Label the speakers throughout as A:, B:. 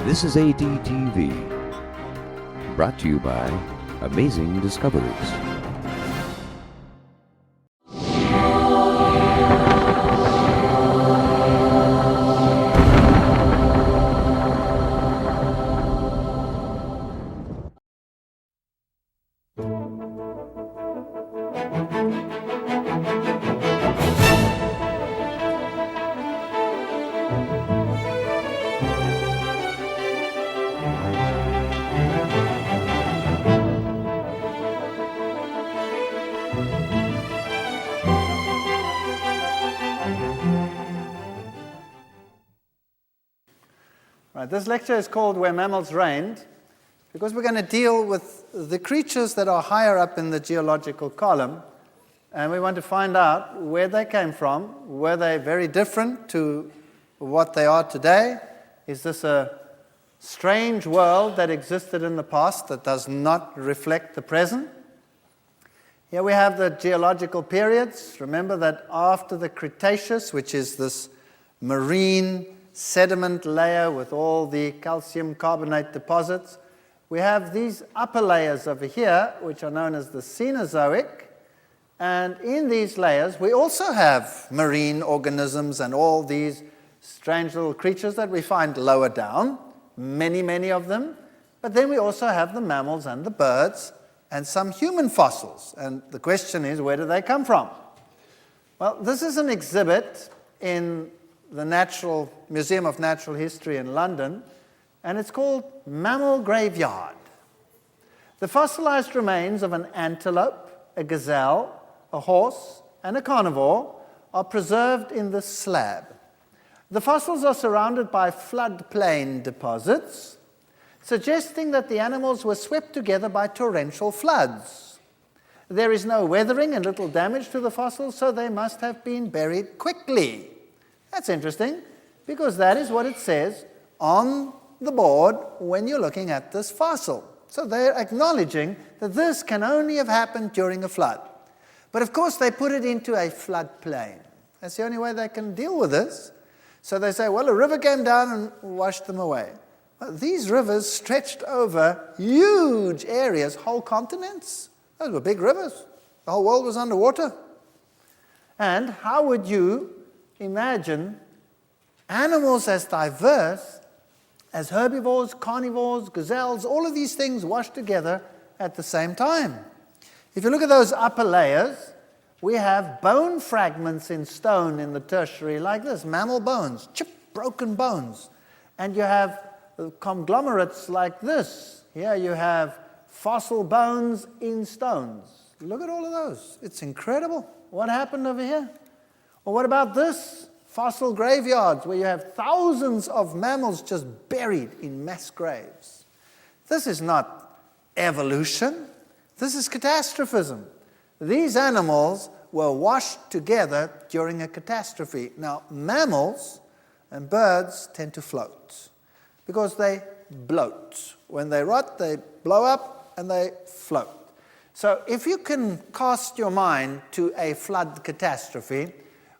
A: This is ADTV, brought to you by Amazing Discoveries.
B: Right, this lecture is called Where Mammals Reigned, because we're going to deal with the creatures that are higher up in the geological column, and we want to find out where they came from. Were they very different to what they are today? Is this a strange world that existed in the past that does not reflect the present? Here we have the geological periods. Remember that after the Cretaceous, which is this marine sediment layer with all the calcium carbonate deposits, we have these upper layers over here, which are known as the Cenozoic. And in these layers, we also have marine organisms and all these strange little creatures that we find lower down, many, many of them. But then we also have the mammals and the birds and some human fossils. And the question is, where do they come from? Well, this is an exhibit in the Museum of Natural History in London, and it's called Mammal Graveyard. The fossilized remains of an antelope, a gazelle, a horse, and a carnivore are preserved in this slab. The fossils are surrounded by floodplain deposits, suggesting that the animals were swept together by torrential floods. There is no weathering and little damage to the fossils, so they must have been buried quickly. That's interesting, because that is what it says on the board when you're looking at this fossil. So they're acknowledging that this can only have happened during a flood. But of course, they put it into a floodplain. That's the only way they can deal with this. So they say, well, a river came down and washed them away. Well, these rivers stretched over huge areas, whole continents. Those were big rivers. The whole world was underwater. And how would you imagine animals as diverse as herbivores, carnivores, gazelles, all of these things washed together at the same time? If you look at those upper layers, we have bone fragments in stone in the tertiary like this, mammal bones, chipped, broken bones. And you have conglomerates like this. Here you have fossil bones in stones. Look at all of those. It's incredible. What happened over here? Well, what about this? Fossil graveyards, where you have thousands of mammals just buried in mass graves. This is not evolution. This is catastrophism. These animals were washed together during a catastrophe. Now, mammals and birds tend to float because they bloat. When they rot, they blow up and they float. So if you can cast your mind to a flood catastrophe,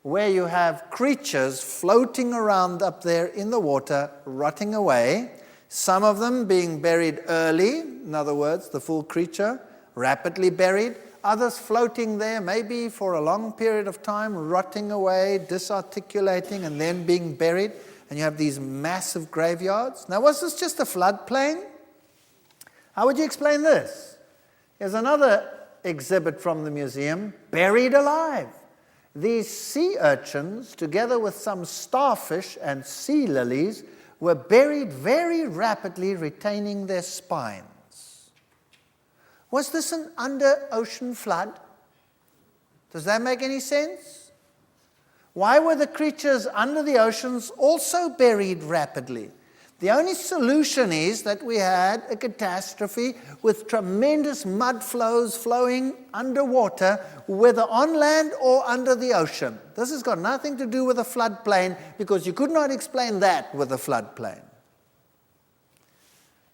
B: where you have creatures floating around up there in the water, rotting away, some of them being buried early, in other words, the full creature, rapidly buried, others floating there maybe for a long period of time, rotting away, disarticulating, and then being buried, and you have these massive graveyards. Now, was this just a floodplain? How would you explain this? Here's another exhibit from the museum, buried alive. These sea urchins, together with some starfish and sea lilies, were buried very rapidly, retaining their spines. Was this an under-ocean flood? Does that make any sense? Why were the creatures under the oceans also buried rapidly? The only solution is that we had a catastrophe with tremendous mud flows flowing underwater, whether on land or under the ocean. This has got nothing to do with a floodplain, because you could not explain that with a floodplain.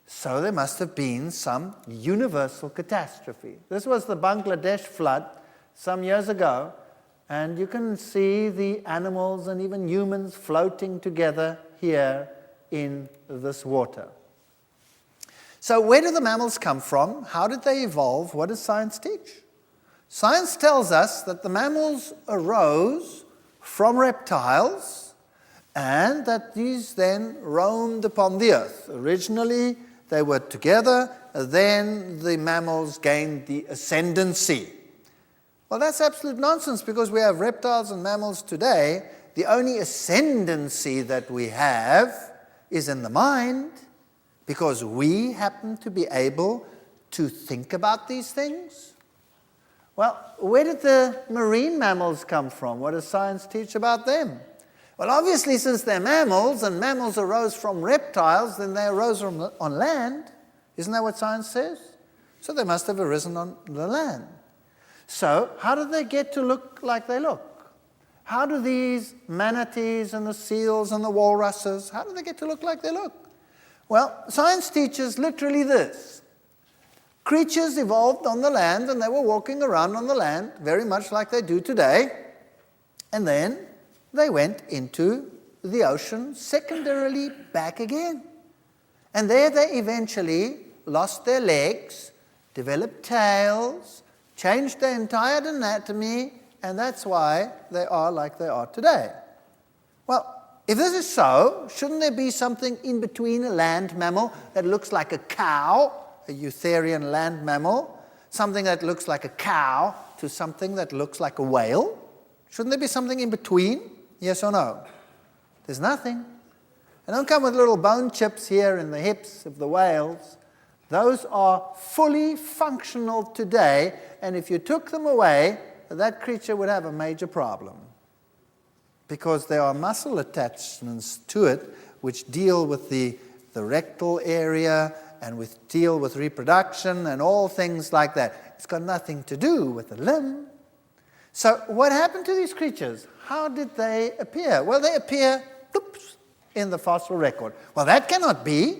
B: So there must have been some universal catastrophe. This was the Bangladesh flood some years ago, and you can see the animals and even humans floating together here in this water. So where do the mammals come from? How did they evolve? What does science teach? Science tells us that the mammals arose from reptiles and that these then roamed upon the earth. Originally, they were together, then the mammals gained the ascendancy. Well, that's absolute nonsense because we have reptiles and mammals today. The only ascendancy that we have is in the mind because we happen to be able to think about these things. Well, where did the marine mammals come from? What does science teach about them? Well, obviously, since they're mammals, and mammals arose from reptiles, then they arose on land. Isn't that what science says? So they must have arisen on the land. So, how did they get to look like they look? How do these manatees and the seals and the walruses, how do they get to look like they look? Well, science teaches literally this. Creatures evolved on the land, and they were walking around on the land, very much like they do today, and then they went into the ocean, secondarily back again. And there they eventually lost their legs, developed tails, changed their entire anatomy, and that's why they are like they are today. Well, if this is so, shouldn't there be something in between a land mammal that looks like a cow, a eutherian land mammal, something that looks like a cow to something that looks like a whale? Shouldn't there be something in between? Yes or no? There's nothing. And don't come with little bone chips here in the hips of the whales. Those are fully functional today, and if you took them away, that creature would have a major problem because there are muscle attachments to it which deal with the rectal area and deal with reproduction and all things like that. It's got nothing to do with the limb. So what happened to these creatures? How did they appear? Well, they appear in the fossil record. Well, that cannot be.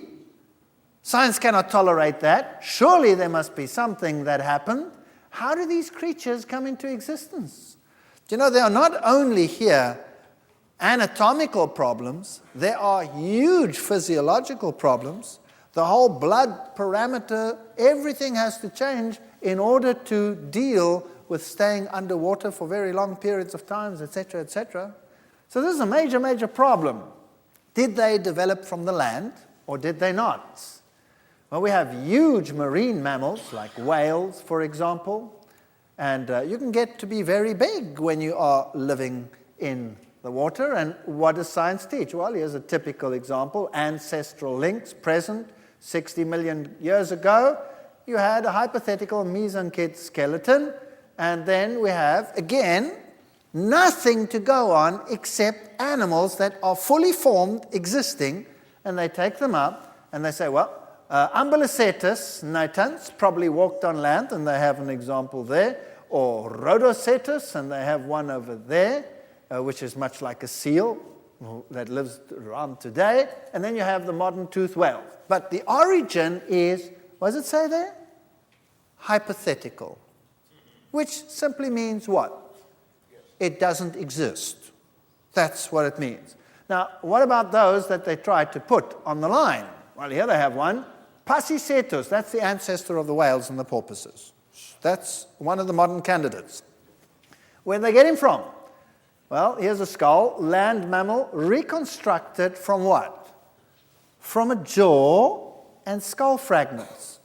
B: Science cannot tolerate that. Surely there must be something that happened. How do these creatures come into existence? You know, there are not only here anatomical problems, there are huge physiological problems. The whole blood parameter, everything has to change in order to deal with staying underwater for very long periods of time, etc., etc. So this is a major, major problem. Did they develop from the land or did they not? Well, we have huge marine mammals like whales, for example, and you can get to be very big when you are living in the water. And what does science teach? Well, here's a typical example. Ancestral links present 60 million years ago. You had a hypothetical mesenchymal skeleton, and then we have, again, nothing to go on except animals that are fully formed, existing, and they take them up and they say, well, Ambulocetus nitans probably walked on land, and they have an example there, or Rhodocetus, and they have one over there, which is much like a seal that lives around today, and then you have the modern toothed whale. But the origin is, what does it say there? Hypothetical, which simply means what? It doesn't exist. That's what it means. Now, what about those that they tried to put on the line? Well, here they have one. Pasicetus, that's the ancestor of the whales and the porpoises. That's one of the modern candidates. Where did they get him from? Well, here's a skull, land mammal, reconstructed from what? From a jaw and skull fragments.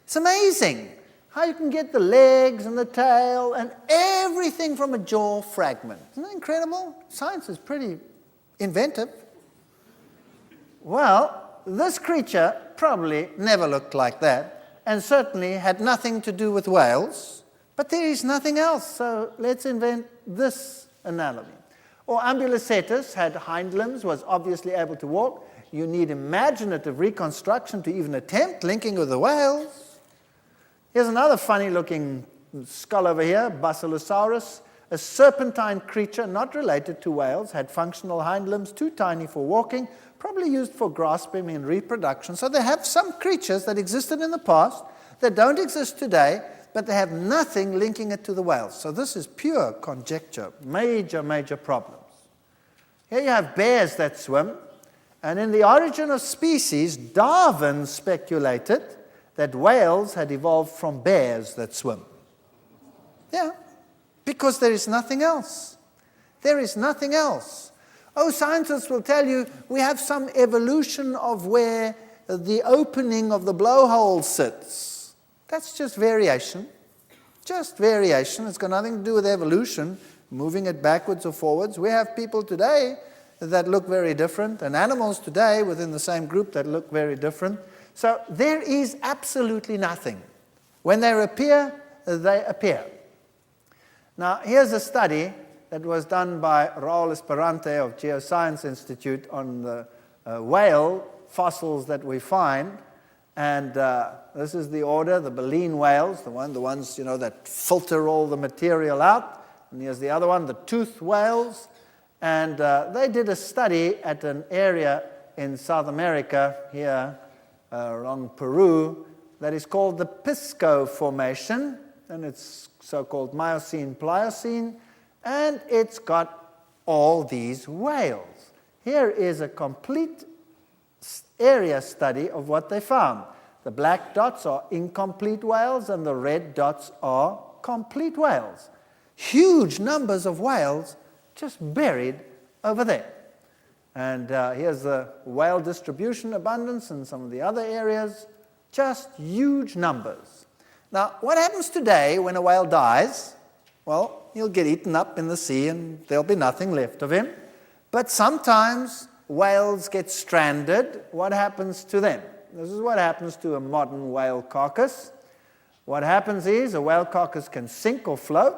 B: It's amazing how you can get the legs and the tail and everything from a jaw fragment. Isn't that incredible? Science is pretty inventive. Well, this creature probably never looked like that and certainly had nothing to do with whales, but there is nothing else, so let's invent this analogy. Or Ambulocetus had hind limbs, was obviously able to walk. You need imaginative reconstruction to even attempt linking with the whales. Here's another funny-looking skull over here, Basilosaurus, a serpentine creature not related to whales, had functional hind limbs, too tiny for walking, probably used for grasping and reproduction. So they have some creatures that existed in the past that don't exist today, but they have nothing linking it to the whales. So this is pure conjecture, major, major problems. Here you have bears that swim, And in The Origin of Species, Darwin speculated that whales had evolved from bears that swim. Yeah, because there is nothing else. There is nothing else. Oh, scientists will tell you we have some evolution of where the opening of the blowhole sits. That's just variation. Just variation. It's got nothing to do with evolution, moving it backwards or forwards. We have people today that look very different, and animals today within the same group that look very different. So there is absolutely nothing. When they appear, they appear. Now, here's a study that was done by Raul Esperante of Geoscience Institute on the whale fossils that we find. And this is the order, the baleen whales, the ones that filter all the material out. And here's the other one, the toothed whales. And they did a study at an area in South America, here along Peru, that is called the Pisco Formation. And it's so-called Miocene-Pliocene. And it's got all these whales. Here is a complete area study of what they found. The black dots are incomplete whales, and the red dots are complete whales. Huge numbers of whales just buried over there. And here's the whale distribution abundance in some of the other areas. Just huge numbers. Now, what happens today when a whale dies? Well, he'll get eaten up in the sea and there'll be nothing left of him. But sometimes whales get stranded. What happens to them? This is what happens to a modern whale carcass. What happens is a whale carcass can sink or float,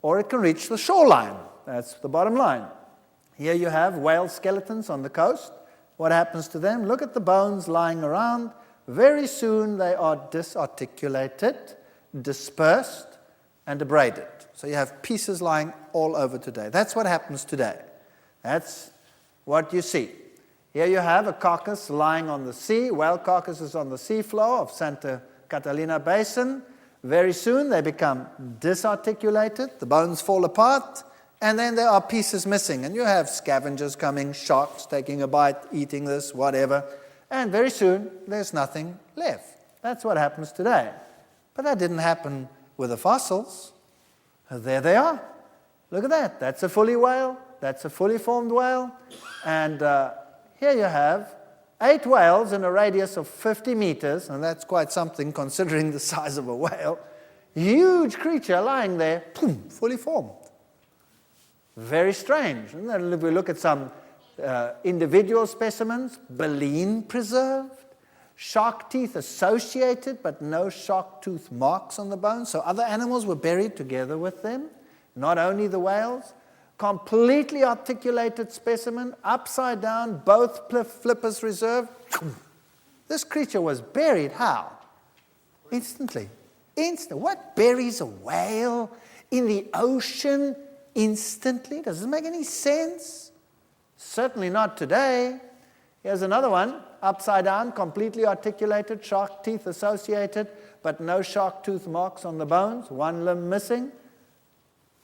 B: or it can reach the shoreline. That's the bottom line. Here you have whale skeletons on the coast. What happens to them? Look at the bones lying around. Very soon they are disarticulated, dispersed, and abraded. So you have pieces lying all over today. That's what happens today. That's what you see. Here you have a carcass lying on the sea. Whale carcasses on the seafloor of Santa Catalina Basin. Very soon they become disarticulated. The bones fall apart. And then there are pieces missing. And you have scavengers coming, sharks taking a bite, eating this, whatever. And very soon there's nothing left. That's what happens today. But that didn't happen with the fossils. There they are. Look at that. That's a fully whale. That's a fully formed whale. And here you have 8 whales in a radius of 50 meters, and that's quite something considering the size of a whale. Huge creature lying there, boom, fully formed. Very strange. And then if we look at some individual specimens, baleen preserved, shark teeth associated, but no shark tooth marks on the bones. So other animals were buried together with them, not only the whales. Completely articulated specimen, upside down, both flippers reserved. This creature was buried how? Instantly. What buries a whale in the ocean instantly? Does this make any sense? Certainly not today. Here's another one, upside down, completely articulated, shark teeth associated, but no shark tooth marks on the bones, one limb missing.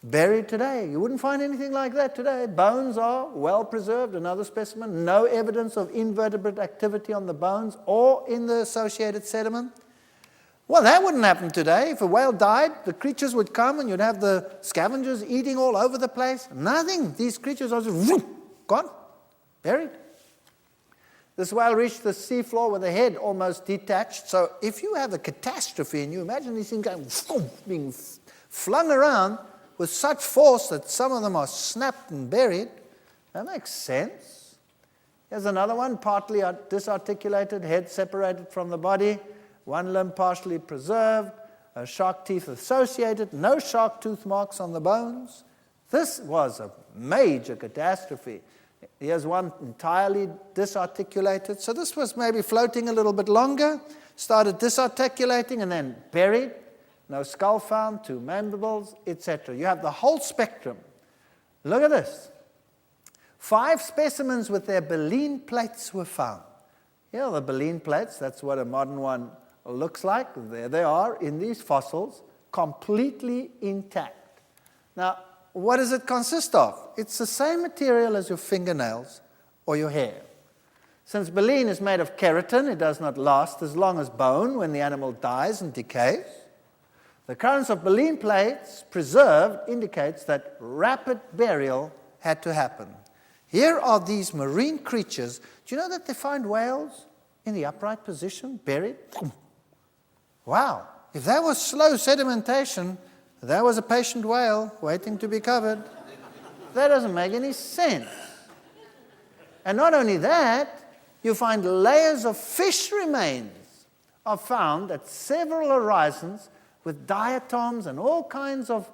B: Buried today. You wouldn't find anything like that today. Bones are well preserved, another specimen. No evidence of invertebrate activity on the bones or in the associated sediment. Well, that wouldn't happen today. If a whale died, the creatures would come and you'd have the scavengers eating all over the place. Nothing. These creatures are just gone, buried. This whale reached the seafloor with the head almost detached. So if you have a catastrophe and you imagine these things going, being flung around, with such force that some of them are snapped and buried, that makes sense. Here's another one, partly disarticulated, head separated from the body, one limb partially preserved, shark teeth associated, no shark tooth marks on the bones. This was a major catastrophe. Here's one entirely disarticulated. So this was maybe floating a little bit longer, started disarticulating and then buried. No skull found, 2 mandibles, etc. You have the whole spectrum. Look at this. 5 specimens with their baleen plates were found. Here are the baleen plates. That's what a modern one looks like. There they are in these fossils, completely intact. Now, what does it consist of? It's the same material as your fingernails or your hair. Since baleen is made of keratin, it does not last as long as bone when the animal dies and decays. The occurrence of baleen plates preserved indicates that rapid burial had to happen. Here are these marine creatures. Do you know that they find whales in the upright position, buried? Wow. If that was slow sedimentation, that was a patient whale waiting to be covered. That doesn't make any sense. And not only that, you find layers of fish remains are found at several horizons with diatoms and all kinds of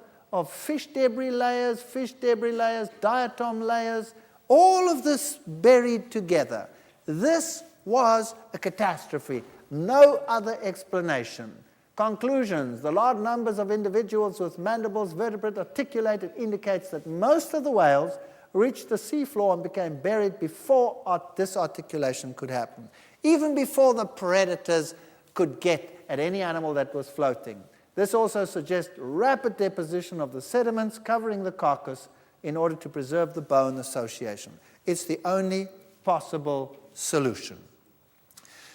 B: fish debris layers, diatom layers, all of this buried together. This was a catastrophe. No other explanation. Conclusions. The large numbers of individuals with mandibles, vertebrate, articulated indicates that most of the whales reached the seafloor and became buried before this articulation could happen, even before the predators could get at any animal that was floating. This also suggests rapid deposition of the sediments covering the carcass in order to preserve the bone association. It's the only possible solution.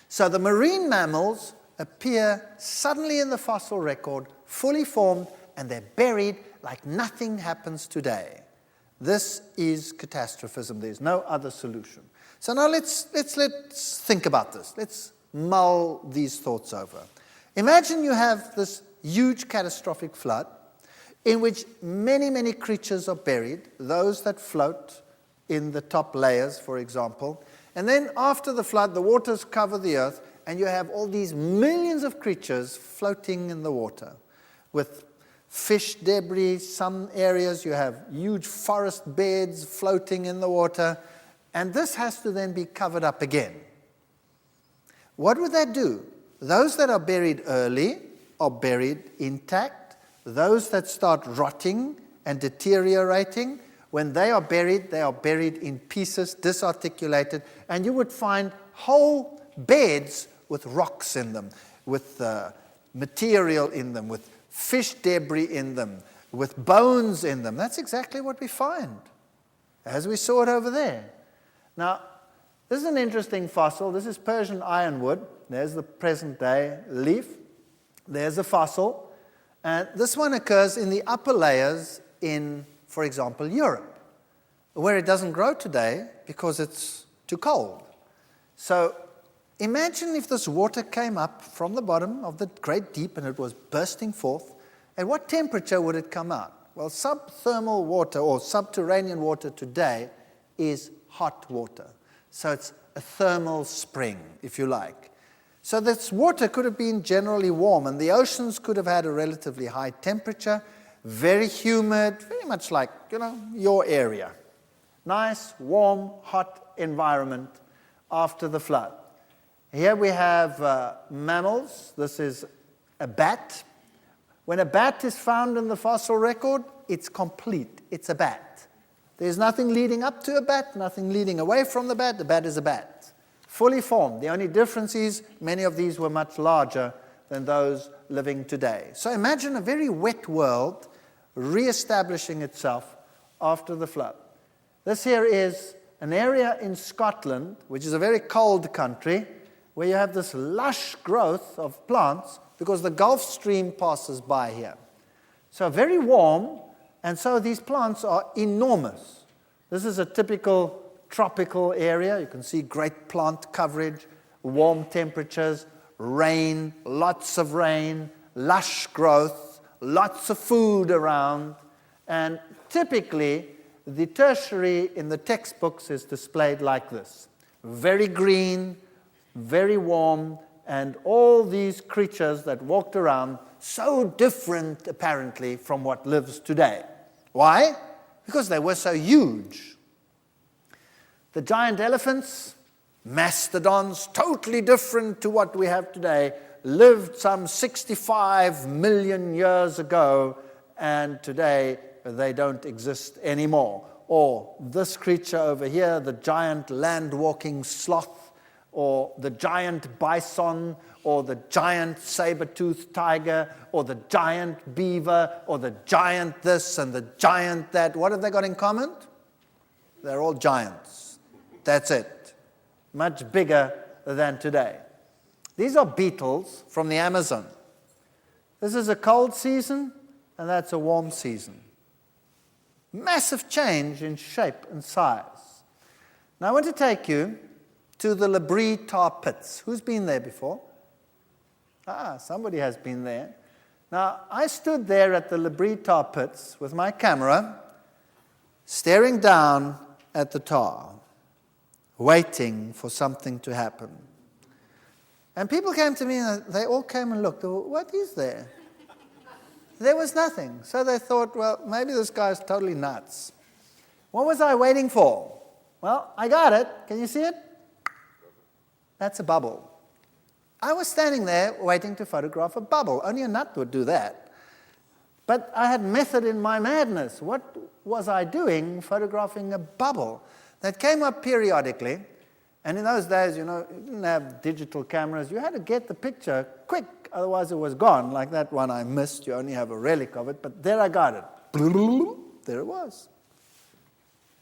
B: So the marine mammals appear suddenly in the fossil record, fully formed, and they're buried like nothing happens today. This is catastrophism. There's no other solution. So now let's think about this. Let's mull these thoughts over. Imagine you have this huge catastrophic flood in which many, many creatures are buried, those that float in the top layers, for example. And then after the flood, the waters cover the earth, and you have all these millions of creatures floating in the water with fish debris. Some areas you have huge forest beds floating in the water, and this has to then be covered up again. What would that do? Those that are buried early are buried intact. Those that start rotting and deteriorating, when they are buried in pieces, disarticulated, and you would find whole beds with rocks in them, with material in them, with fish debris in them, with bones in them. That's exactly what we find, as we saw it over there. Now, this is an interesting fossil. This is Persian ironwood. There's the present day leaf. There's a fossil. And this one occurs in the upper layers in, for example, Europe, where it doesn't grow today because it's too cold. So imagine if this water came up from the bottom of the great deep and it was bursting forth. At what temperature would it come out? Well, subthermal water or subterranean water today is hot water. So it's a thermal spring, if you like. So this water could have been generally warm, and the oceans could have had a relatively high temperature, very humid, very much like, your area. Nice, warm, hot environment after the flood. Here we have mammals. This is a bat. When a bat is found in the fossil record, it's complete. It's a bat. There's nothing leading up to a bat, nothing leading away from the bat. The bat is a bat. Fully formed. The only difference is many of these were much larger than those living today. So imagine a very wet world reestablishing itself after the flood. This here is an area in Scotland, which is a very cold country, where you have this lush growth of plants because the Gulf Stream passes by here. So very warm, and so these plants are enormous. This is a typical tropical area. You can see great plant coverage, warm temperatures, rain, lots of rain, lush growth, lots of food around, and typically the tertiary in the textbooks is displayed like this. Very green, very warm, and all these creatures that walked around, so different apparently from what lives today. Why? Because they were so huge. The giant elephants, mastodons, totally different to what we have today, lived some 65 million years ago, and today they don't exist anymore. Or this creature over here, the giant land-walking sloth, or the giant bison, or the giant saber-toothed tiger, or the giant beaver, or the giant this and the giant that. What have they got in common? They're all giants. That's it. much bigger than today. These are beetles from the Amazon. This is a cold season, and that's a warm season. Massive change in shape and size. Now I want to take you to the Labrie tar pits. Who's been there before? Somebody has been there. Now, I stood there at the Labrie tar pits with my camera, staring down at the tar, waiting for something to happen. And people came to me, and they all came and looked. What is there? There was nothing. So they thought, well, maybe this guy's totally nuts. What was I waiting for? Well, I got it. Can you see it? That's a bubble. I was standing there waiting to photograph a bubble. Only a nut would do that. But I had method in my madness. What was I doing photographing a bubble that came up periodically? And in those days, you didn't have digital cameras. You had to get the picture quick, otherwise it was gone. Like that one I missed. You only have a relic of it. But there I got it. There it was.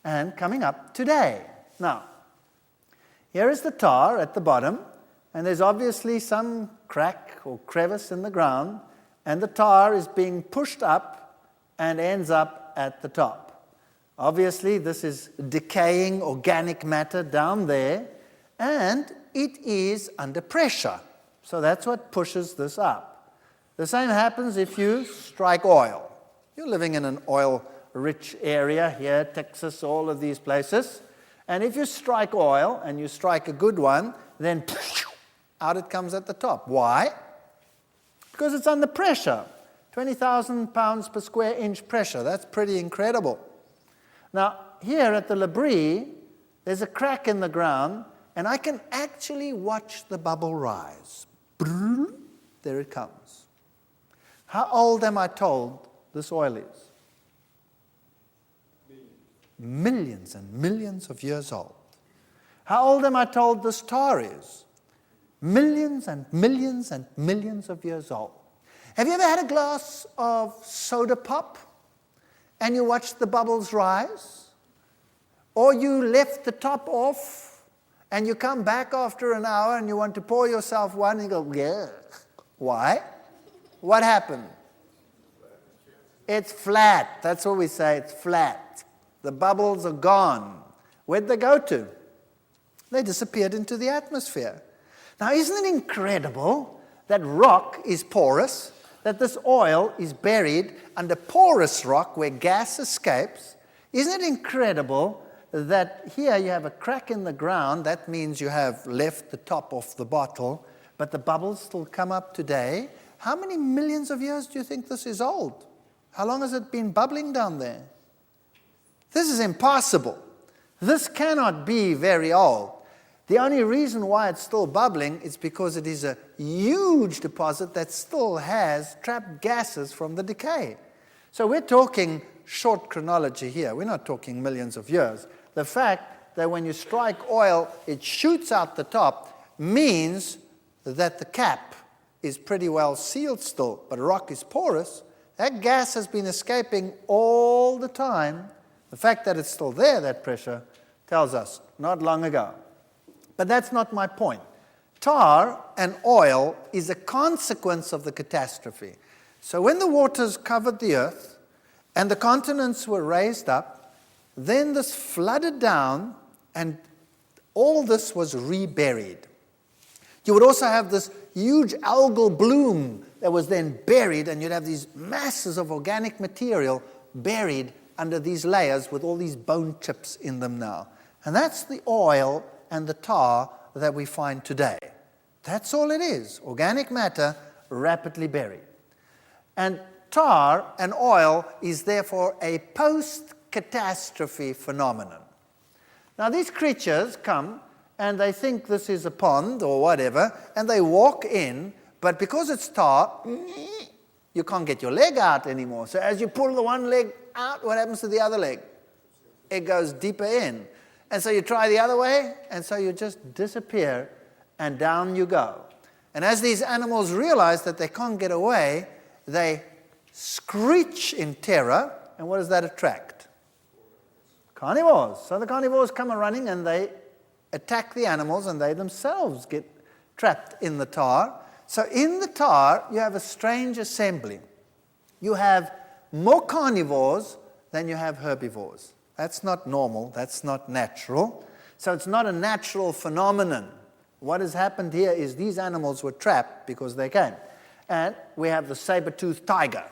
B: And coming up today. Now, here is the tar at the bottom. And there's obviously some crack or crevice in the ground, and the tar is being pushed up and ends up at the top. Obviously, this is decaying organic matter down there, and it is under pressure. So that's what pushes this up. The same happens if you strike oil. You're living in an oil-rich area here, Texas, all of these places. And if you strike oil, and you strike a good one, then out it comes at the top. Why? Because it's under pressure. 20,000 pounds per square inch pressure. That's pretty incredible. Now, here at the Labrie, there's a crack in the ground, and I can actually watch the bubble rise. There it comes. How old am I told this oil is? Millions and millions of years old. How old am I told this tar is? Millions and millions and millions of years old. Have you ever had a glass of soda pop and you watched the bubbles rise? Or you left the top off and you come back after an hour and you want to pour yourself one and you go, yeah. Why? What happened? It's flat. That's what we say, it's flat. The bubbles are gone. Where'd they go to? They disappeared into the atmosphere. Now, isn't it incredible that rock is porous, that this oil is buried under porous rock where gas escapes? Isn't it incredible that here you have a crack in the ground? That means you have left the top off the bottle, but the bubbles still come up today. How many millions of years do you think this is old? How long has it been bubbling down there? This is impossible. This cannot be very old. The only reason why it's still bubbling is because it is a huge deposit that still has trapped gases from the decay. So we're talking short chronology here. We're not talking millions of years. The fact that when you strike oil, it shoots out the top means that the cap is pretty well sealed still, but rock is porous. That gas has been escaping all the time. The fact that it's still there, that pressure, tells us not long ago. But that's not my point. Tar and oil is a consequence of the catastrophe. So when the waters covered the earth and the continents were raised up, then this flooded down and all this was reburied. You would also have this huge algal bloom that was then buried, and you'd have these masses of organic material buried under these layers with all these bone chips in them now. And that's the oil and the tar that we find today. That's all it is, organic matter rapidly buried. And tar and oil is therefore a post-catastrophe phenomenon. Now these creatures come and they think this is a pond or whatever, and they walk in, but because it's tar, you can't get your leg out anymore. So as you pull the one leg out, what happens to the other leg? It goes deeper in. And so you try the other way, and so you just disappear, and down you go. And as these animals realize that they can't get away, they screech in terror, and what does that attract? Carnivores. So the carnivores come running, and they attack the animals and they themselves get trapped in the tar. So in the tar, you have a strange assembly. You have more carnivores than you have herbivores. That's not normal. That's not natural. So it's not a natural phenomenon. What has happened here is these animals were trapped because they came. And we have the saber-toothed tiger.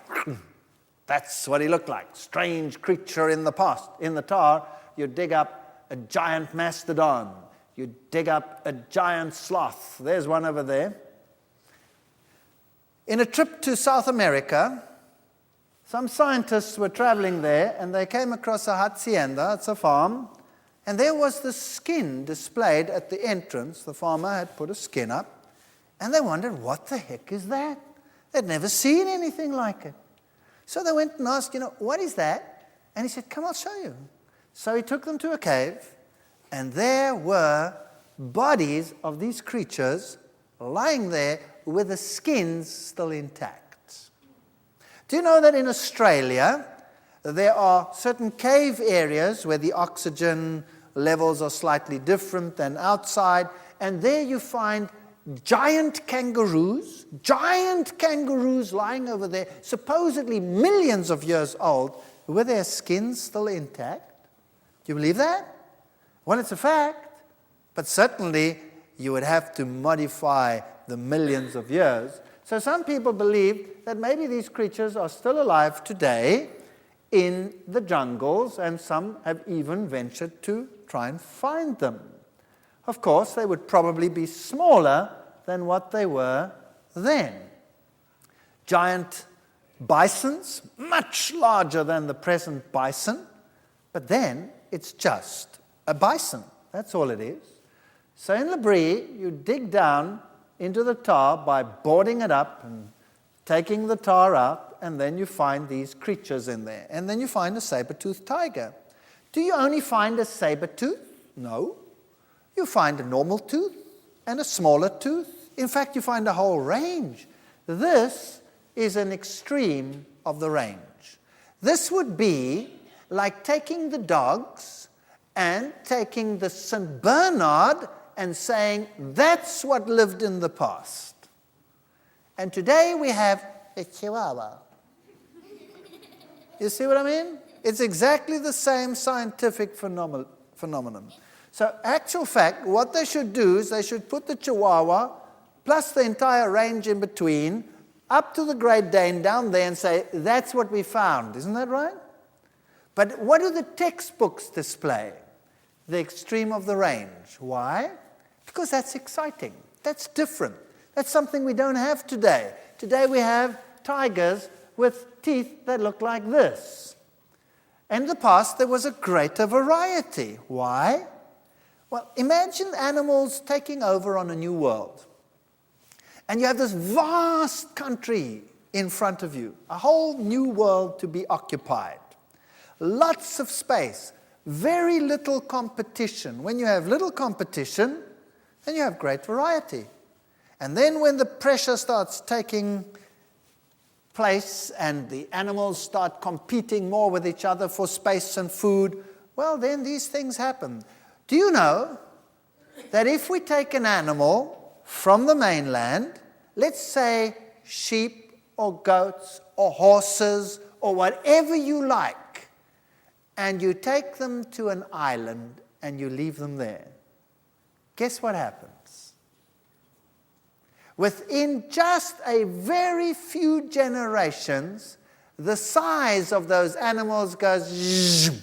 B: That's what he looked like. Strange creature in the past. In the tar, you dig up a giant mastodon. You dig up a giant sloth. There's one over there. In a trip to South America, some scientists were traveling there, and they came across a hacienda. It's a farm. And there was the skin displayed at the entrance. The farmer had put a skin up. And they wondered, what the heck is that? They'd never seen anything like it. So they went and asked, what is that? And he said, come, I'll show you. So he took them to a cave, and there were bodies of these creatures lying there with the skins still intact. Do you know that in Australia, there are certain cave areas where the oxygen levels are slightly different than outside, and there you find giant kangaroos lying over there, supposedly millions of years old, with their skins still intact? Do you believe that? Well, it's a fact, but certainly you would have to modify the millions of years. So some people believe that maybe these creatures are still alive today in the jungles, and some have even ventured to try and find them. Of course, they would probably be smaller than what they were then. Giant bisons, much larger than the present bison, but then it's just a bison. That's all it is. So in Labrie, you dig down into the tar by boarding it up and taking the tar out, and then you find these creatures in there. And then you find a saber-toothed tiger. Do you only find a saber-tooth? No. You find a normal tooth and a smaller tooth. In fact, you find a whole range. This is an extreme of the range. This would be like taking the dogs and taking the St. Bernard and saying, that's what lived in the past. And today we have a Chihuahua. You see what I mean? It's exactly the same scientific phenomenon. So, actual fact, what they should do is they should put the Chihuahua plus the entire range in between up to the Great Dane down there and say, that's what we found. Isn't that right? But what do the textbooks display? The extreme of the range. Why? Because that's exciting. That's different. That's something we don't have today. Today we have tigers with teeth that look like this. In the past, there was a greater variety. Why? Well, imagine animals taking over on a new world. And you have this vast country in front of you, a whole new world to be occupied. Lots of space, very little competition. When you have little competition, then you have great variety. And then when the pressure starts taking place and the animals start competing more with each other for space and food, well, then these things happen. Do you know that if we take an animal from the mainland, let's say sheep or goats or horses or whatever you like, and you take them to an island and you leave them there, guess what happens? Within just a very few generations, the size of those animals goes zoom.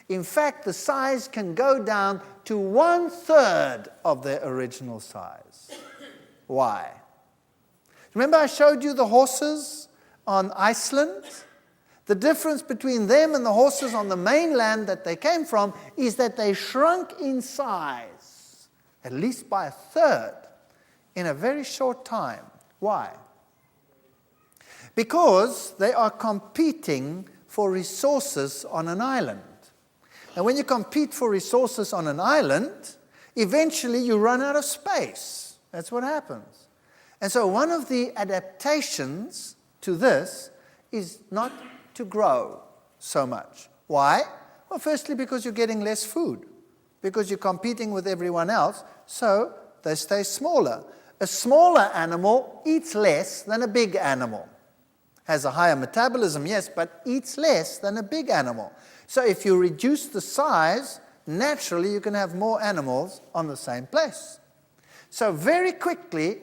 B: In fact, the size can go down to 1/3 of their original size. Why? Remember I showed you the horses on Iceland? The difference between them and the horses on the mainland that they came from is that they shrunk in size, at least by 1/3, in a very short time. Why? Because they are competing for resources on an island. And when you compete for resources on an island, eventually you run out of space. That's what happens. And so one of the adaptations to this is not to grow so much. Why? Well, firstly, because you're getting less food. because you're competing with everyone else, so they stay smaller. A smaller animal eats less than a big animal. Has a higher metabolism, yes, but eats less than a big animal. So if you reduce the size, naturally you can have more animals on the same place. So very quickly,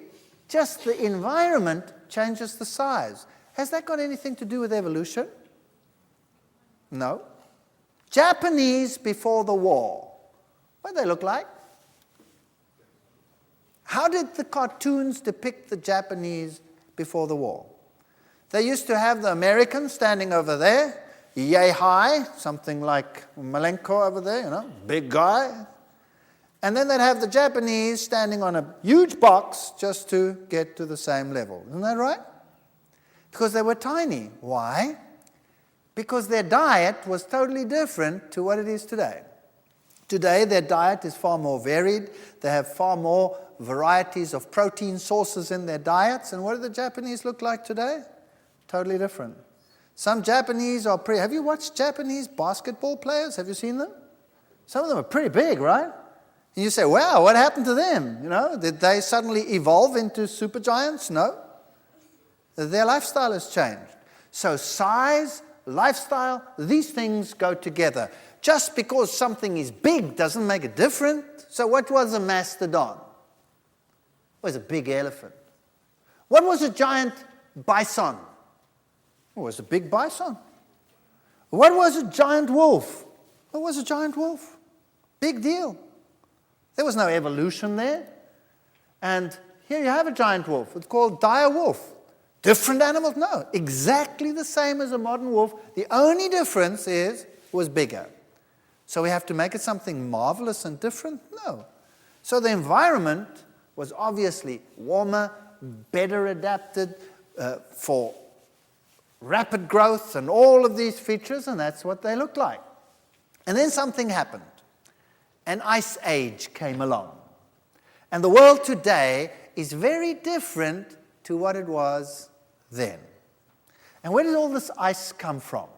B: just the environment changes the size. Has that got anything to do with evolution? No. Japanese before the war. What did they look like? How did the cartoons depict the Japanese before the war? They used to have the Americans standing over there, yay high, something like Malenko over there, big guy. And then they'd have the Japanese standing on a huge box just to get to the same level. Isn't that right? Because they were tiny. Why? Because their diet was totally different to what it is today. Today, their diet is far more varied. They have far more varieties of protein sources in their diets. And what do the Japanese look like today? Totally different. Some Japanese are pretty... Have you watched Japanese basketball players? Have you seen them? Some of them are pretty big, right? And you say, wow, what happened to them? Did they suddenly evolve into supergiants? No. Their lifestyle has changed. So size, lifestyle, these things go together. Just because something is big doesn't make it different. So what was a mastodon? It was a big elephant. What was a giant bison? It was a big bison. What was a giant wolf? What was a giant wolf? Big deal. There was no evolution there. And here you have a giant wolf. It's called dire wolf. Different animals? No. Exactly the same as a modern wolf. The only difference was bigger. So we have to make it something marvelous and different? No. So the environment was obviously warmer, better adapted for rapid growth and all of these features, and that's what they look like. And then something happened. An ice age came along. And the world today is very different to what it was then. And where did all this ice come from?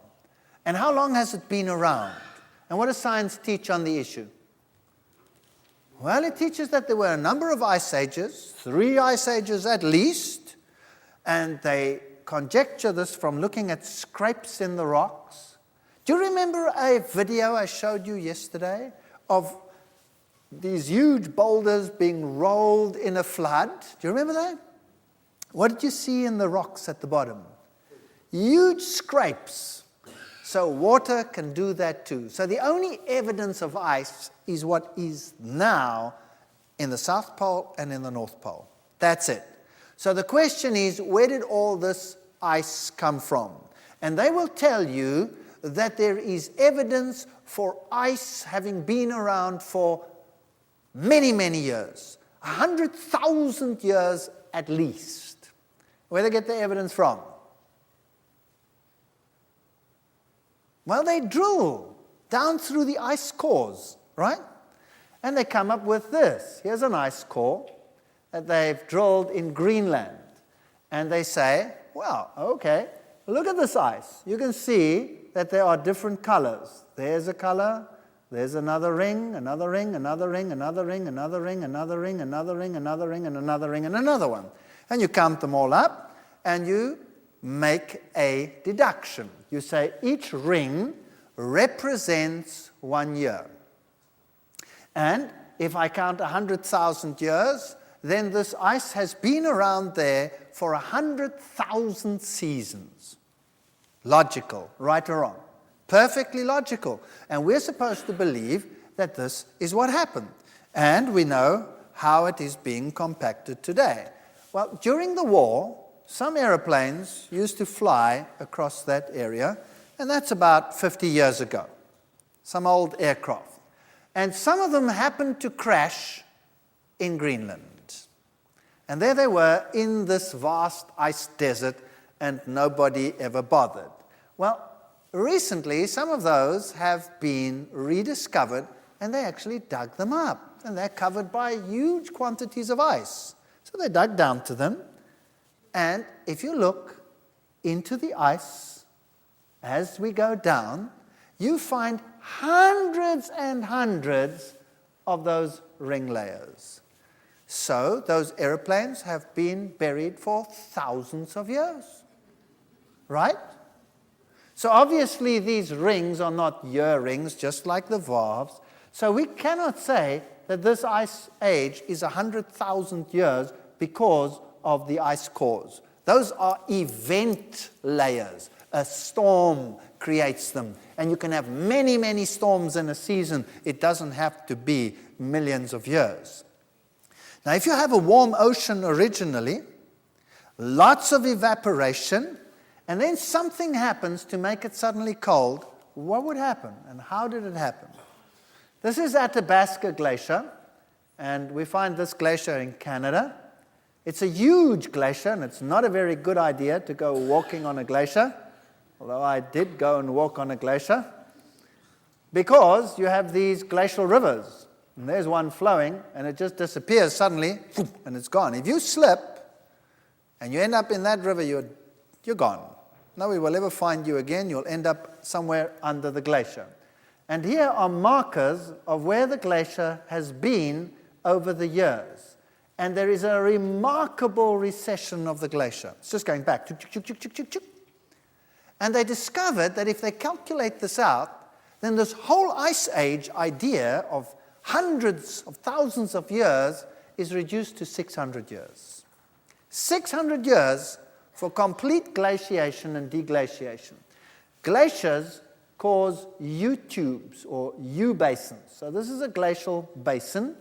B: And how long has it been around? And what does science teach on the issue? Well, it teaches that there were a number of ice ages, 3 ice ages at least, and they conjecture this from looking at scrapes in the rocks. Do you remember a video I showed you yesterday of these huge boulders being rolled in a flood? Do you remember that? What did you see in the rocks at the bottom? Huge scrapes. So water can do that too. So the only evidence of ice is what is now in the South Pole and in the North Pole. That's it. So the question is, where did all this ice come from? And they will tell you that there is evidence for ice having been around for many, many years. 100,000 years at least. Where do they get the evidence from? Well, they drill down through the ice cores, right? And they come up with this. Here's an ice core that they've drilled in Greenland. And they say, well, okay, look at this ice. You can see that there are different colors. There's a color, there's another ring, another ring, another ring, another ring, another ring, another ring, another ring, another ring, and another ring, and another one. And you count them all up, and you make a deduction. You say each ring represents 1 year. And if I count 100,000 years, then this ice has been around there for 100,000 seasons. Logical, right or wrong? Perfectly logical. And we're supposed to believe that this is what happened. And we know how it is being compacted today. Well, during the war, some aeroplanes used to fly across that area, and that's about 50 years ago. Some old aircraft. And some of them happened to crash in Greenland. And there they were in this vast ice desert, and nobody ever bothered. Well, recently, some of those have been rediscovered, and they actually dug them up. And they're covered by huge quantities of ice. So they dug down to them. And if you look into the ice as we go down, you find hundreds and hundreds of those ring layers. So those airplanes have been buried for thousands of years, right? So obviously these rings are not year rings, just like the valves. So we cannot say that this ice age is 100,000 years because of the ice cores. Those are event layers. A storm creates them. And you can have many, many storms in a season. It doesn't have to be millions of years. Now, if you have a warm ocean originally, lots of evaporation, and then something happens to make it suddenly cold, what would happen? And how did it happen? This is Athabasca Glacier, and we find this glacier in Canada. It's a huge glacier, and it's not a very good idea to go walking on a glacier, although I did go and walk on a glacier, because you have these glacial rivers. And there's one flowing, and it just disappears suddenly, and it's gone. If you slip, and you end up in that river, you're gone. Nobody will ever find you again. You'll end up somewhere under the glacier. And here are markers of where the glacier has been over the years. And there is a remarkable recession of the glacier. It's just going back. And they discovered that if they calculate this out, then this whole ice age idea of hundreds of thousands of years is reduced to 600 years. 600 years for complete glaciation and deglaciation. Glaciers cause U-tubes or U-basins. So this is a glacial basin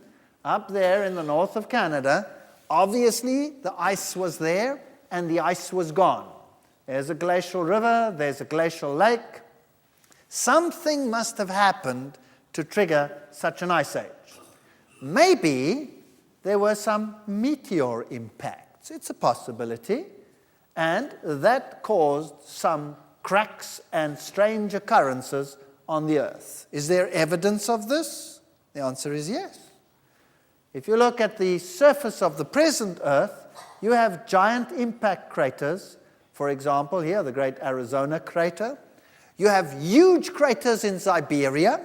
B: up there in the north of Canada. Obviously, the ice was there and the ice was gone. There's a glacial river, there's a glacial lake. Something must have happened to trigger such an ice age. Maybe there were some meteor impacts. It's a possibility. And that caused some cracks and strange occurrences on the Earth. Is there evidence of this? The answer is yes. If you look at the surface of the present Earth, you have giant impact craters. For example, here, the Great Arizona Crater. You have huge craters in Siberia.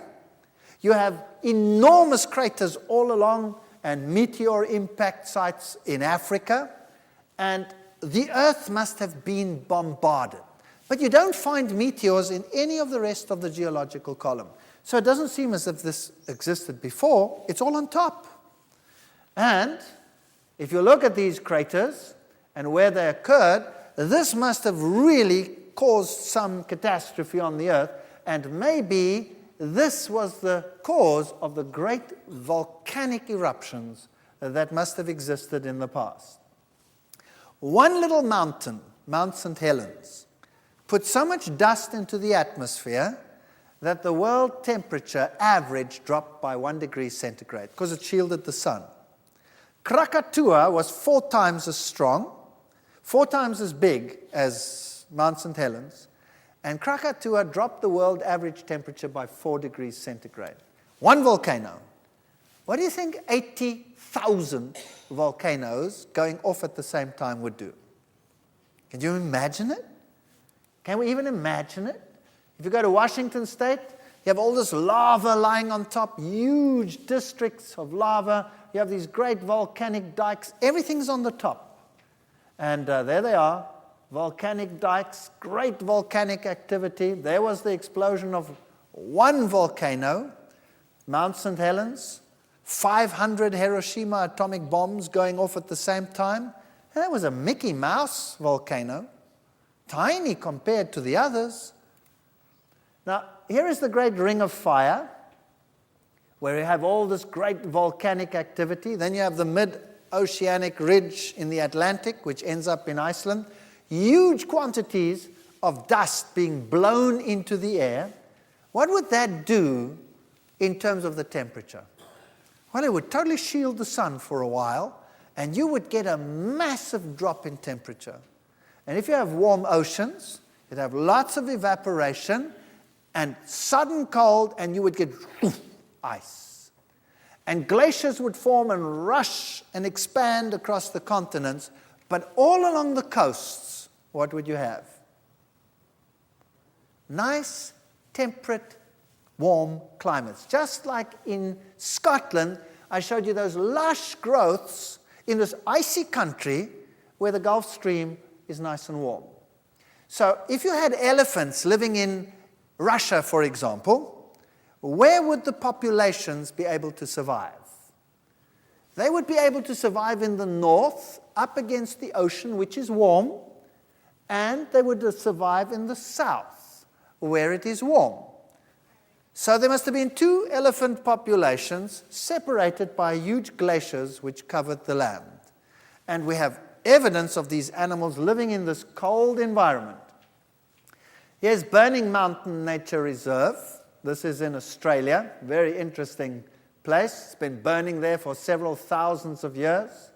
B: You have enormous craters all along and meteor impact sites in Africa. And the Earth must have been bombarded. But you don't find meteors in any of the rest of the geological column. So it doesn't seem as if this existed before. It's all on top. And if you look at these craters and where they occurred, this must have really caused some catastrophe on the Earth, and maybe this was the cause of the great volcanic eruptions that must have existed in the past. One little mountain, Mount St. Helens, put so much dust into the atmosphere that the world temperature average dropped by 1 degree centigrade because it shielded the sun. Krakatoa was 4 times as strong, 4 times as big as Mount St. Helens, and Krakatoa dropped the world average temperature by 4 degrees centigrade. One volcano. What do you think 80,000 volcanoes going off at the same time would do? Can you imagine it? Can we even imagine it? If you go to Washington State, you have all this lava lying on top, huge districts of lava. You have these great volcanic dikes. Everything's on the top. And there they are, volcanic dikes, great volcanic activity. There was the explosion of one volcano, Mount St. Helens, 500 Hiroshima atomic bombs going off at the same time. And that was a Mickey Mouse volcano, tiny compared to the others. Now, here is the Great Ring of Fire, where you have all this great volcanic activity. Then you have the mid-oceanic ridge in the Atlantic, which ends up in Iceland. Huge quantities of dust being blown into the air. What would that do in terms of the temperature? Well, it would totally shield the sun for a while, and you would get a massive drop in temperature. And if you have warm oceans, you'd have lots of evaporation and sudden cold, and you would get ice. And glaciers would form and rush and expand across the continents, but all along the coasts, what would you have? Nice, temperate warm climates. Just like in Scotland, I showed you those lush growths in this icy country where the Gulf Stream is nice and warm. So if you had elephants living in Russia, for example, where would the populations be able to survive? They would be able to survive in the north, up against the ocean, which is warm, and they would survive in the south, where it is warm. So there must have been two elephant populations separated by huge glaciers which covered the land. And we have evidence of these animals living in this cold environment. Here's Burning Mountain Nature Reserve. This is in Australia, very interesting place. It's been burning there for several thousands of years.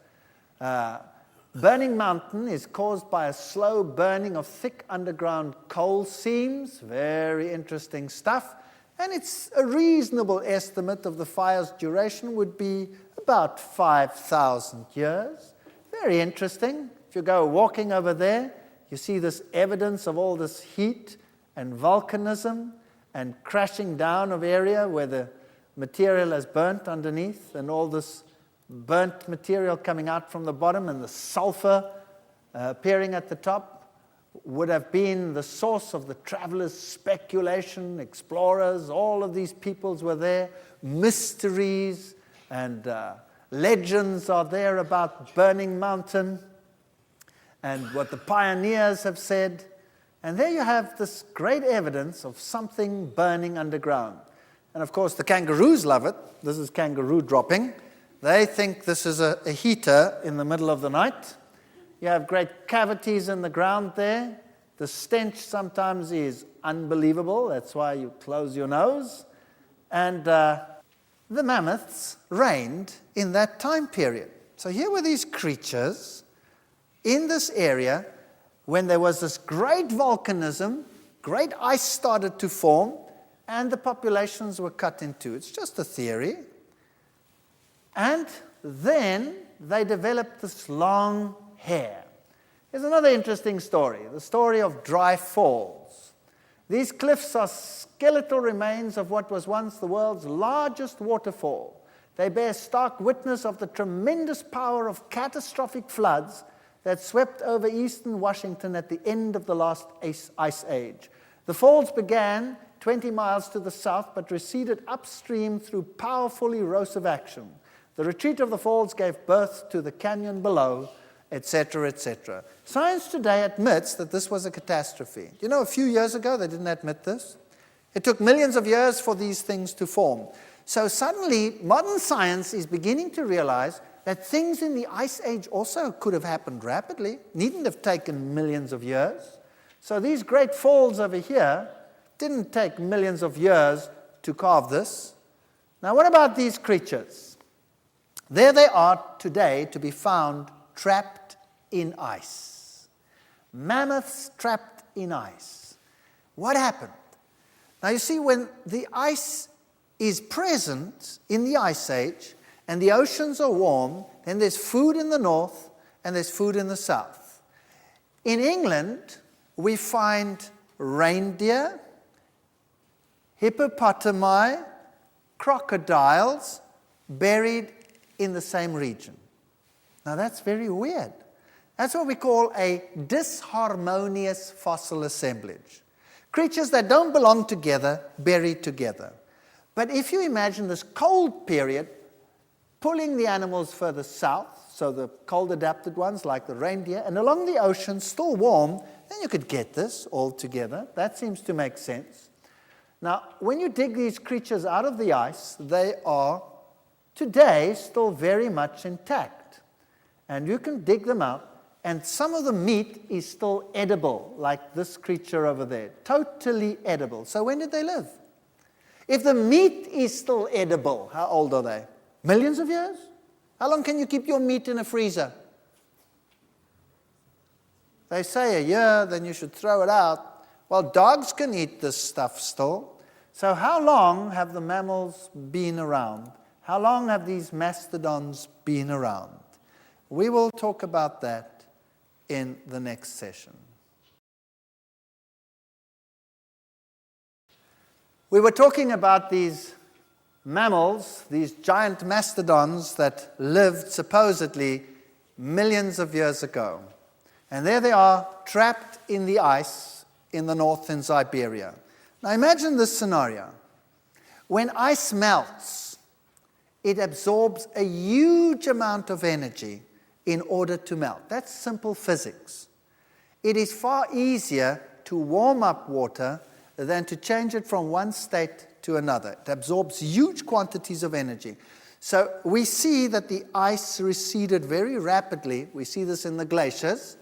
B: Burning Mountain is caused by a slow burning of thick underground coal seams. Very interesting stuff. And it's a reasonable estimate of the fire's duration would be about 5,000 years. Very interesting. If you go walking over there, you see this evidence of all this heat and volcanism and crashing down of area where the material has burnt underneath, and all this burnt material coming out from the bottom, and the sulfur appearing at the top would have been the source of the travelers' speculation, explorers. All of these peoples were there. Mysteries and legends are there about Burning Mountain and what the pioneers have said. And there you have this great evidence of something burning underground. And of course, the kangaroos love it. This is kangaroo dropping. They think this is a heater in the middle of the night. You have great cavities in the ground there. The stench sometimes is unbelievable. That's why you close your nose. And the mammoths reigned in that time period. So here were these creatures in this area when there was this great volcanism, great ice started to form, and the populations were cut in two. It's just a theory. And then they developed this long hair. Here's another interesting story, the story of Dry Falls. These cliffs are skeletal remains of what was once the world's largest waterfall. They bear stark witness of the tremendous power of catastrophic floods that swept over eastern Washington at the end of the last ice age. The falls began 20 miles to the south, but receded upstream through powerful erosive action. The retreat of the falls gave birth to the canyon below, etc., etc. Science today admits that this was a catastrophe. You know, a few years ago, they didn't admit this. It took millions of years for these things to form. So suddenly, modern science is beginning to realize that things in the Ice Age also could have happened rapidly, needn't have taken millions of years. So these great falls over here didn't take millions of years to carve this. Now, what about these creatures? There they are today to be found trapped in ice. Mammoths trapped in ice. What happened? Now, you see, when the ice is present in the Ice Age and the oceans are warm, then there's food in the north and there's food in the south. In England, we find reindeer, hippopotami, crocodiles buried in the same region. Now that's very weird. That's what we call a disharmonious fossil assemblage. Creatures that don't belong together, buried together. But if you imagine this cold period pulling the animals further south, so the cold adapted ones like the reindeer, and along the ocean, still warm, then you could get this all together. That seems to make sense. Now, when you dig these creatures out of the ice, they are today still very much intact. And you can dig them out, and some of the meat is still edible, like this creature over there. Totally edible. So when did they live? If the meat is still edible, how old are they? Millions of years? How long can you keep your meat in a freezer? They say a year, then you should throw it out. Well, dogs can eat this stuff still. So how long have the mammals been around? How long have these mastodons been around? We will talk about that in the next session. We were talking about these mammals, these giant mastodons that lived supposedly millions of years ago. And there they are, trapped in the ice in the north in Siberia. Now imagine this scenario. When ice melts, it absorbs a huge amount of energy in order to melt. That's simple physics. It is far easier to warm up water than to change it from one state to another. It absorbs huge quantities of energy. So we see that the ice receded very rapidly. We see this in the glaciers.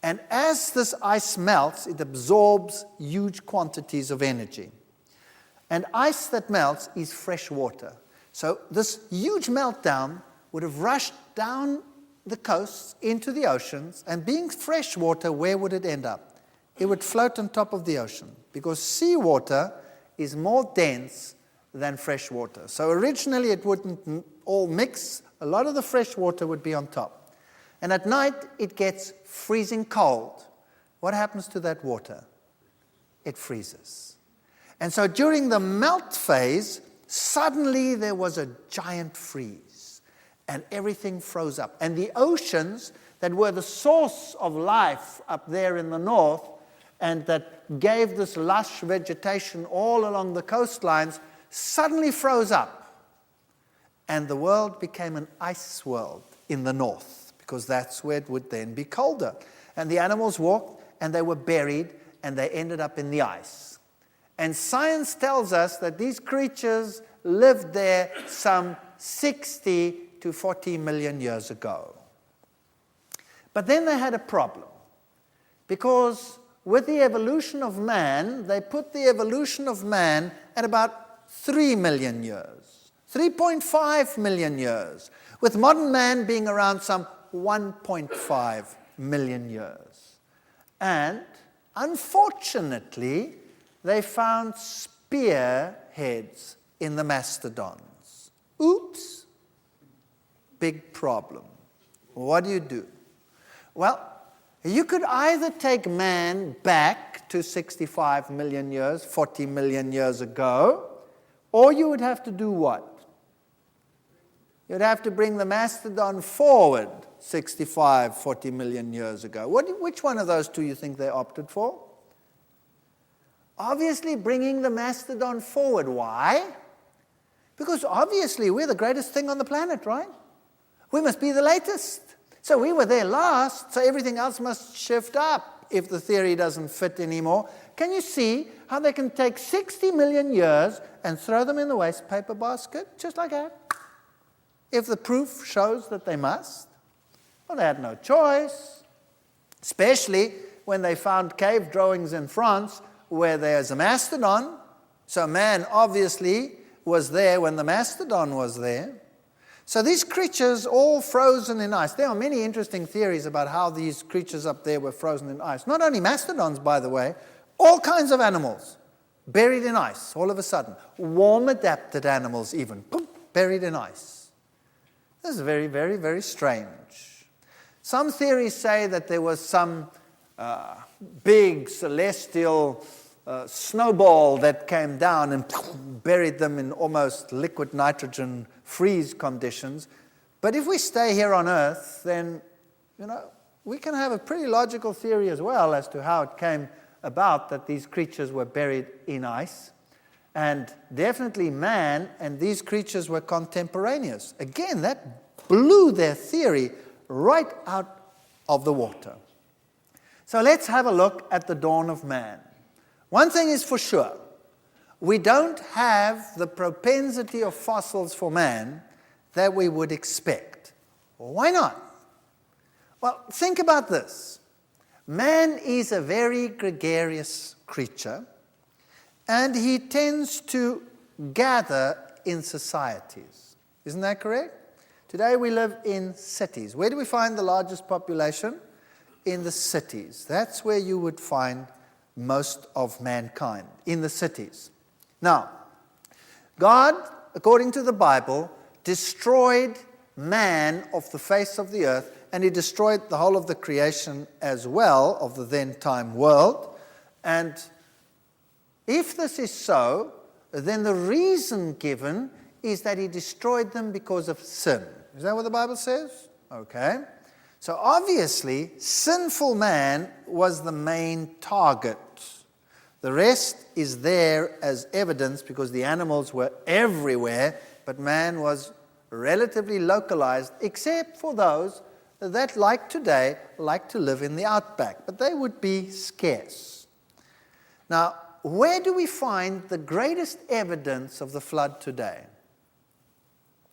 B: And as this ice melts, it absorbs huge quantities of energy. And ice that melts is fresh water. So this huge meltdown would have rushed down the coasts into the oceans, and being fresh water, where would it end up? It would float on top of the ocean, because seawater is more dense than fresh water. So originally it wouldn't all mix. A lot of the fresh water would be on top. And at night it gets freezing cold. What happens to that water? It freezes. And so during the melt phase, suddenly there was a giant freeze, and everything froze up. And the oceans that were the source of life up there in the north, and that gave this lush vegetation all along the coastlines, suddenly froze up. And the world became an ice world in the north, because that's where it would then be colder. And the animals walked, and they were buried, and they ended up in the ice. And science tells us that these creatures lived there some 60 to 40 million years ago. But then they had a problem, because with the evolution of man, they put the evolution of man at about 3 million years, 3.5 million years, with modern man being around some 1.5 million years. And unfortunately, they found spear heads in the mastodons. Oops, big problem. What do? Well, you could either take man back to 65 million years, 40 million years ago, or you would have to do what? You'd have to bring the mastodon forward 65, 40 million years ago. Which one of those two you think they opted for? Obviously bringing the mastodon forward. Why? Because obviously we're the greatest thing on the planet, right? We must be the latest. So we were there last, so everything else must shift up if the theory doesn't fit anymore. Can you see how they can take 60 million years and throw them in the waste paper basket, just like that? If the proof shows that they must. Well, they had no choice, especially when they found cave drawings in France where there's a mastodon. So man obviously was there when the mastodon was there. So these creatures all frozen in ice. There are many interesting theories about how these creatures up there were frozen in ice. Not only mastodons, by the way, all kinds of animals buried in ice all of a sudden. Warm adapted animals even, boom, buried in ice. This is very, very, very strange. Some theories say that there was some big celestial snowball that came down and buried them in almost liquid nitrogen freeze conditions. But if we stay here on Earth, then, we can have a pretty logical theory as well as to how it came about that these creatures were buried in ice. And definitely man and these creatures were contemporaneous. Again, that blew their theory right out of the water. So let's have a look at the dawn of man. One thing is for sure, we don't have the propensity of fossils for man that we would expect. Why not? Well, think about this. Man is a very gregarious creature, and he tends to gather in societies. Isn't that correct? Today we live in cities. Where do we find the largest population? In the cities. That's where you would find most of mankind, in the cities. Now, God, according to the Bible, destroyed man off the face of the earth, and he destroyed the whole of the creation as well of the then time world. And if this is so, then the reason given is that he destroyed them because of sin. Is that what the Bible says? Okay. So obviously, sinful man was the main target. The rest is there as evidence because the animals were everywhere, but man was relatively localized, except for those that, like today, like to live in the outback. But they would be scarce. Now, where do we find the greatest evidence of the flood today?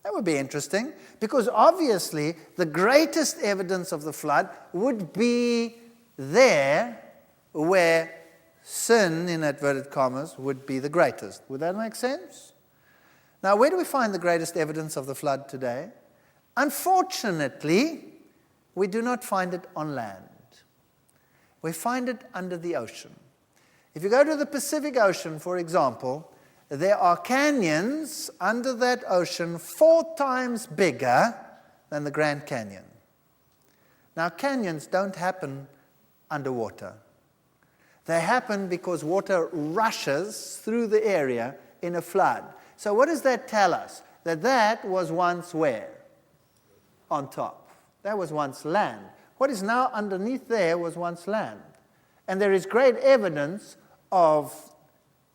B: That would be interesting, because obviously the greatest evidence of the flood would be there where sin, in inverted commas, would be the greatest. Would that make sense? Now, where do we find the greatest evidence of the flood today? Unfortunately, we do not find it on land. We find it under the ocean. If you go to the Pacific Ocean, for example, there are canyons under that ocean 4 times bigger than the Grand Canyon. Now, canyons don't happen underwater. They happen because water rushes through the area in a flood. So what does that tell us? That was once where? On top. That was once land. What is now underneath there was once land. And there is great evidence of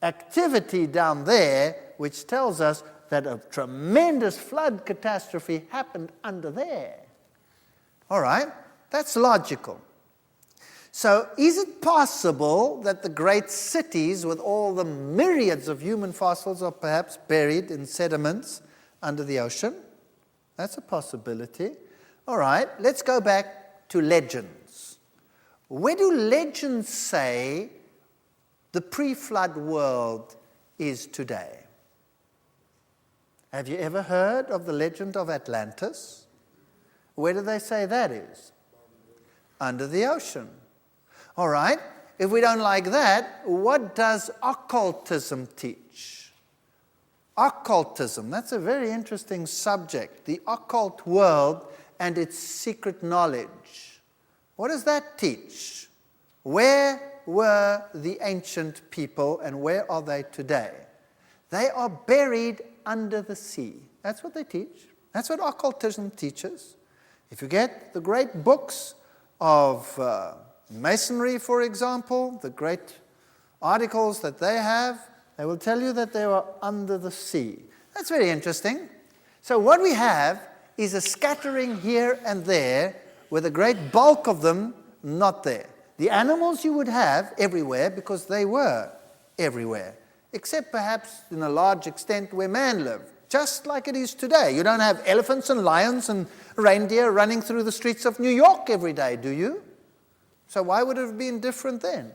B: activity down there which tells us that a tremendous flood catastrophe happened under there. All right, that's logical. So is it possible that the great cities with all the myriads of human fossils are perhaps buried in sediments under the ocean? That's a possibility. All right, let's go back to legends. Where do legends say the pre-flood world is today? Have you ever heard of the legend of Atlantis? Where do they say that is? Under the ocean. All right, if we don't like that, what does occultism teach? Occultism, that's a very interesting subject. The occult world and its secret knowledge. What does that teach? Where were the ancient people and where are they today? They are buried under the sea. That's what they teach. That's what occultism teaches. If you get the great books of Masonry, for example, the great articles that they have, they will tell you that they were under the sea. That's very interesting. So what we have is a scattering here and there with a great bulk of them not there. The animals you would have everywhere because they were everywhere, except perhaps in a large extent where man lived, just like it is today. You don't have elephants and lions and reindeer running through the streets of New York every day, do you? So why would it have been different then?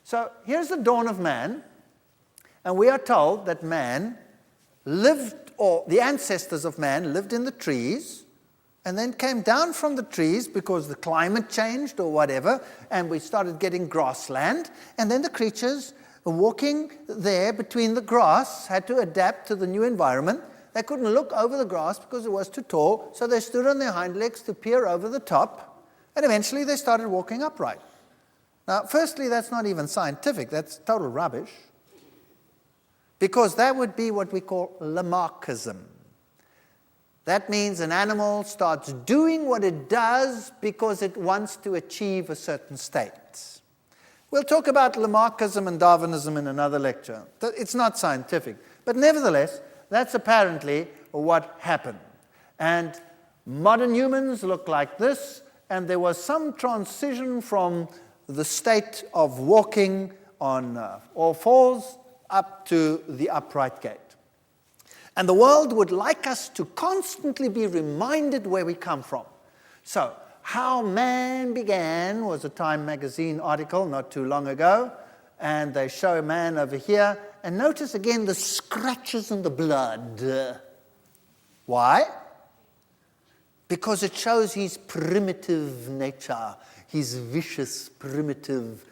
B: So here's the dawn of man, and we are told that man lived, or the ancestors of man lived in the trees, and then came down from the trees because the climate changed or whatever, and we started getting grassland, and then the creatures walking there between the grass had to adapt to the new environment. They couldn't look over the grass because it was too tall, so they stood on their hind legs to peer over the top, and eventually they started walking upright. Now, firstly, that's not even scientific. That's total rubbish, because that would be what we call Lamarckism. That means an animal starts doing what it does because it wants to achieve a certain state. We'll talk about Lamarckism and Darwinism in another lecture. It's not scientific, but nevertheless, that's apparently what happened. And modern humans look like this, and there was some transition from the state of walking on all fours up to the upright gait. And the world would like us to constantly be reminded where we come from. So, How Man Began was a Time magazine article not too long ago, and they show a man over here, and notice again the scratches and the blood. Why? Because it shows his primitive nature, his vicious, primitive,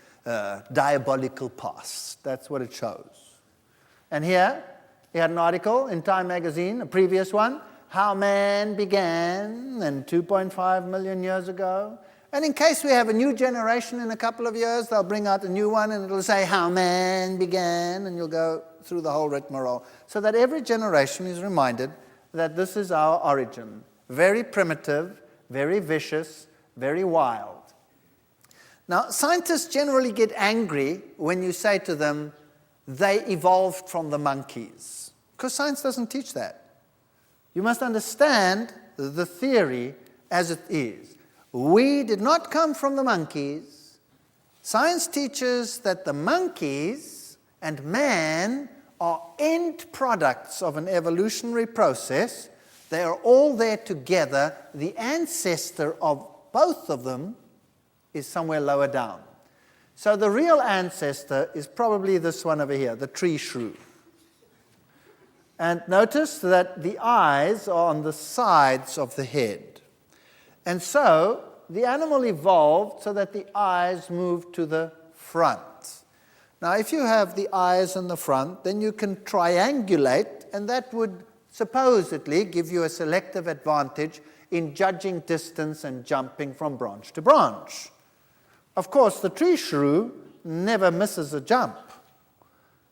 B: diabolical past. That's what it shows. And here, he had an article in Time magazine, a previous one, How Man Began, and 2.5 million years ago. And in case we have a new generation in a couple of years, they'll bring out a new one and it'll say how man began, and you'll go through the whole rigmarole. So that every generation is reminded that this is our origin. Very primitive, very vicious, very wild. Now, scientists generally get angry when you say to them, they evolved from the monkeys, because science doesn't teach that. You must understand the theory as it is. We did not come from the monkeys. Science teaches that the monkeys and man are end products of an evolutionary process. They are all there together. The ancestor of both of them is somewhere lower down. So the real ancestor is probably this one over here, the tree shrew. And notice that the eyes are on the sides of the head. And so the animal evolved so that the eyes moved to the front. Now, if you have the eyes in the front, then you can triangulate, and that would supposedly give you a selective advantage in judging distance and jumping from branch to branch. Of course, the tree shrew never misses a jump.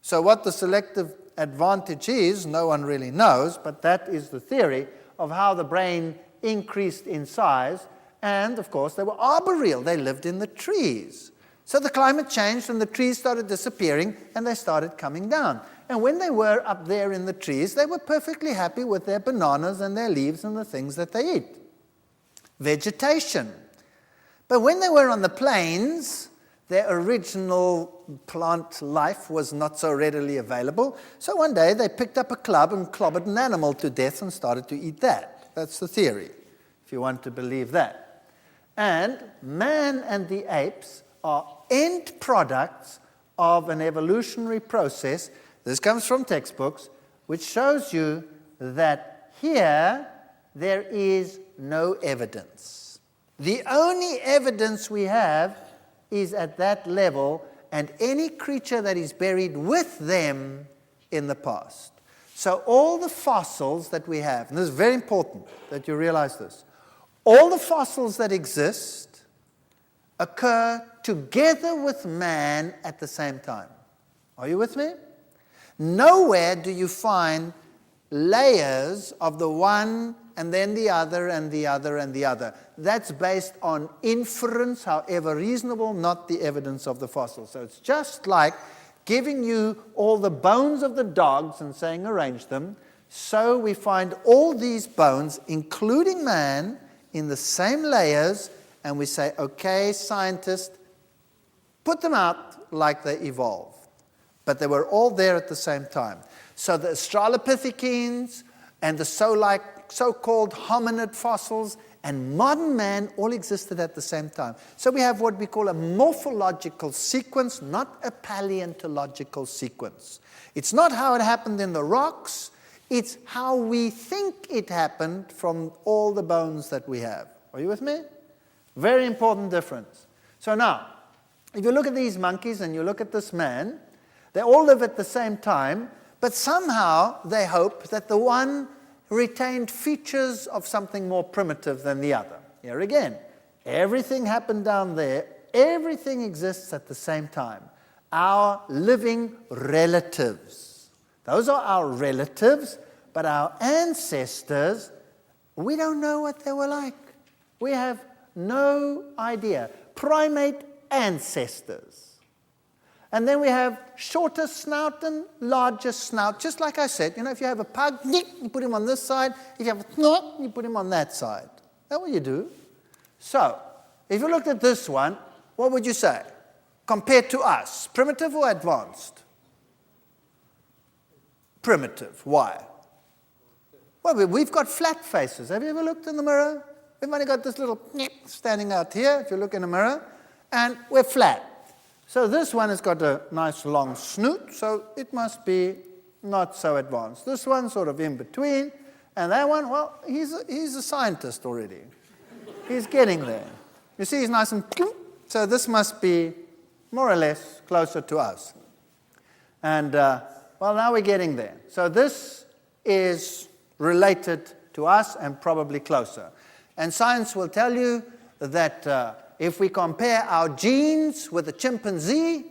B: So what the selective advantage is, no one really knows, but that is the theory of how the brain increased in size. And, of course, they were arboreal. They lived in the trees. So the climate changed and the trees started disappearing and they started coming down. And when they were up there in the trees, they were perfectly happy with their bananas and their leaves and the things that they eat. Vegetation. But when they were on the plains, their original plant life was not so readily available. So one day they picked up a club and clobbered an animal to death and started to eat that. That's the theory, if you want to believe that. And man and the apes are end products of an evolutionary process. This comes from textbooks, which shows you that here there is no evidence. The only evidence we have is at that level, and any creature that is buried with them in the past. So all the fossils that we have, and this is very important that you realize this, all the fossils that exist occur together with man at the same time. Are you with me? Nowhere do you find layers of the one and then the other and the other and the other. That's based on inference, however reasonable, not the evidence of the fossil. So it's just like giving you all the bones of the dogs and saying arrange them. So we find all these bones, including man, in the same layers, and we say, okay, scientists, put them out like they evolved. But they were all there at the same time. So the Australopithecines and the so-called hominid fossils and modern man all existed at the same time. So we have what we call a morphological sequence, not a paleontological sequence. It's not how it happened in the rocks. It's how we think it happened from all the bones that we have. Are you with me? Very important difference. So now, if you look at these monkeys and you look at this man, they all live at the same time, but somehow they hope that the one retained features of something more primitive than the other. Here again, everything happened down there. Everything exists at the same time. Our living relatives. Those are our relatives, but our ancestors, we don't know what they were like. We have no idea. Primate ancestors. And then we have shorter snout and larger snout. Just like I said, if you have a pug, you put him on this side. If you have a snot, you put him on that side. That's what you do. So, if you looked at this one, what would you say? Compared to us, primitive or advanced? Primitive. Why? Well, we've got flat faces. Have you ever looked in the mirror? We've only got this little standing out here, if you look in the mirror, and we're flat. So this one has got a nice long snoot, so it must be not so advanced. This one sort of in between, and that one, well, he's a scientist already. He's getting there. You see, he's nice and so this must be more or less closer to us. And, well, now we're getting there. So this is related to us and probably closer. And science will tell you that if we compare our genes with a chimpanzee,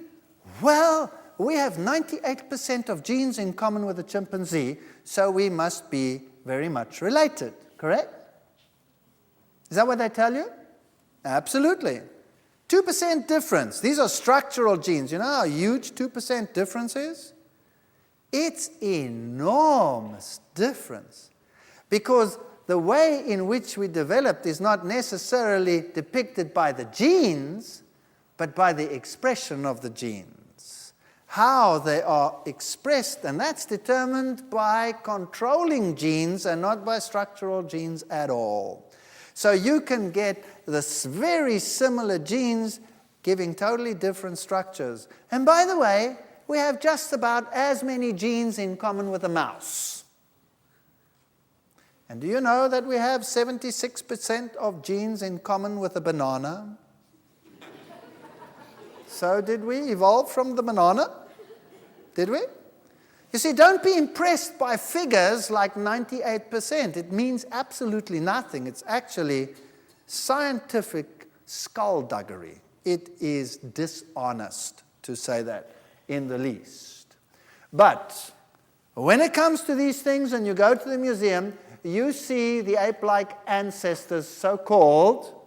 B: well, we have 98% of genes in common with a chimpanzee, so we must be very much related, correct? Is that what they tell you? Absolutely. 2% difference. These are structural genes. You know how huge 2% difference is? It's enormous difference. Because the way in which we developed is not necessarily depicted by the genes, but by the expression of the genes. How they are expressed, and that's determined by controlling genes and not by structural genes at all. So you can get this very similar genes giving totally different structures. And by the way, we have just about as many genes in common with a mouse. And do you know that we have 76% of genes in common with a banana? So did we evolve from the banana? Did we? You see, don't be impressed by figures like 98%. It means absolutely nothing. It's actually scientific skullduggery. It is dishonest to say that in the least. But when it comes to these things and you go to the museum, you see the ape-like ancestors, so-called,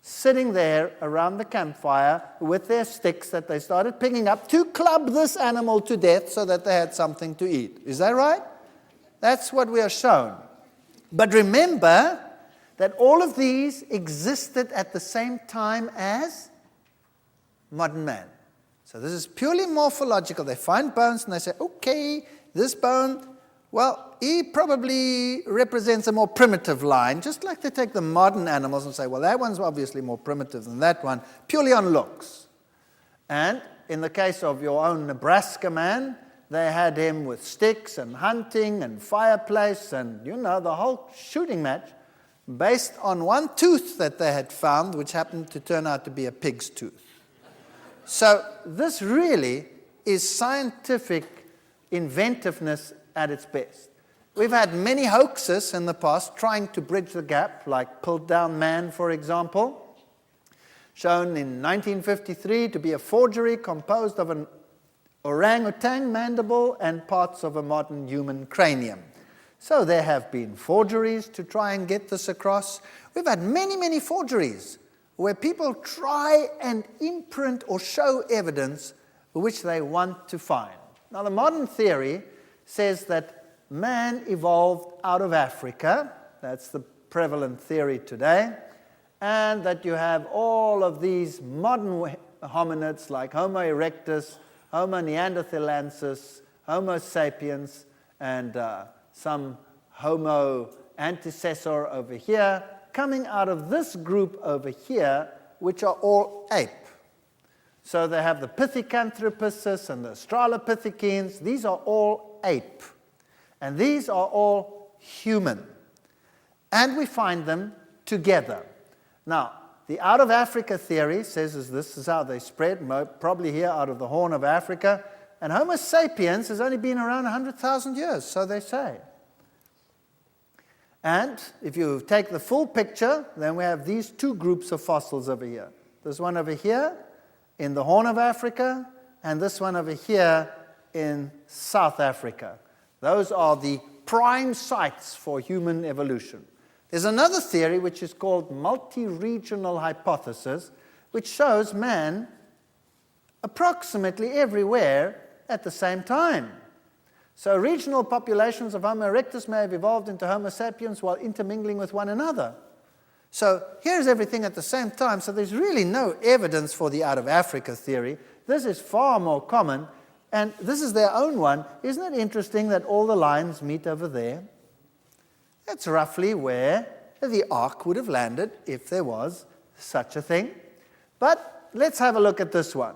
B: sitting there around the campfire with their sticks that they started picking up to club this animal to death so that they had something to eat. Is that right? That's what we are shown. But remember that all of these existed at the same time as modern man. So this is purely morphological. They find bones and they say, okay, this bone, well, he probably represents a more primitive line, just like they take the modern animals and say, well, that one's obviously more primitive than that one, purely on looks. And in the case of your own Nebraska man, they had him with sticks and hunting and fireplace and, you know, the whole shooting match based on one tooth that they had found, which happened to turn out to be a pig's tooth. So this really is scientific inventiveness at its best. We've had many hoaxes in the past trying to bridge the gap, like Pulled Down Man, for example, shown in 1953 to be a forgery composed of an orangutan mandible and parts of a modern human cranium. So there have been forgeries to try and get this across. We've had many, many forgeries where people try and imprint or show evidence which they want to find. Now, the modern theory says that man evolved out of Africa. That's the prevalent theory today. And that you have all of these modern hominids like Homo erectus, Homo neanderthalensis, Homo sapiens, and some Homo antecessor over here, coming out of this group over here, which are all ape. So they have the Pithecanthropuses and the Australopithecines. These are all ape. And these are all human. And we find them together. Now, the out of Africa theory says this is how they spread, probably here out of the Horn of Africa. And Homo sapiens has only been around 100,000 years, so they say. And if you take the full picture, then we have these two groups of fossils over here. This one over here in the Horn of Africa, and this one over here in South Africa. Those are the prime sites for human evolution. There's another theory which is called multi-regional hypothesis, which shows man approximately everywhere at the same time. So regional populations of Homo erectus may have evolved into Homo sapiens while intermingling with one another. So here's everything at the same time, so there's really no evidence for the out of Africa theory. This is far more common. And this is their own one. Isn't it interesting that all the lines meet over there? That's roughly where the ark would have landed if there was such a thing. But let's have a look at this one.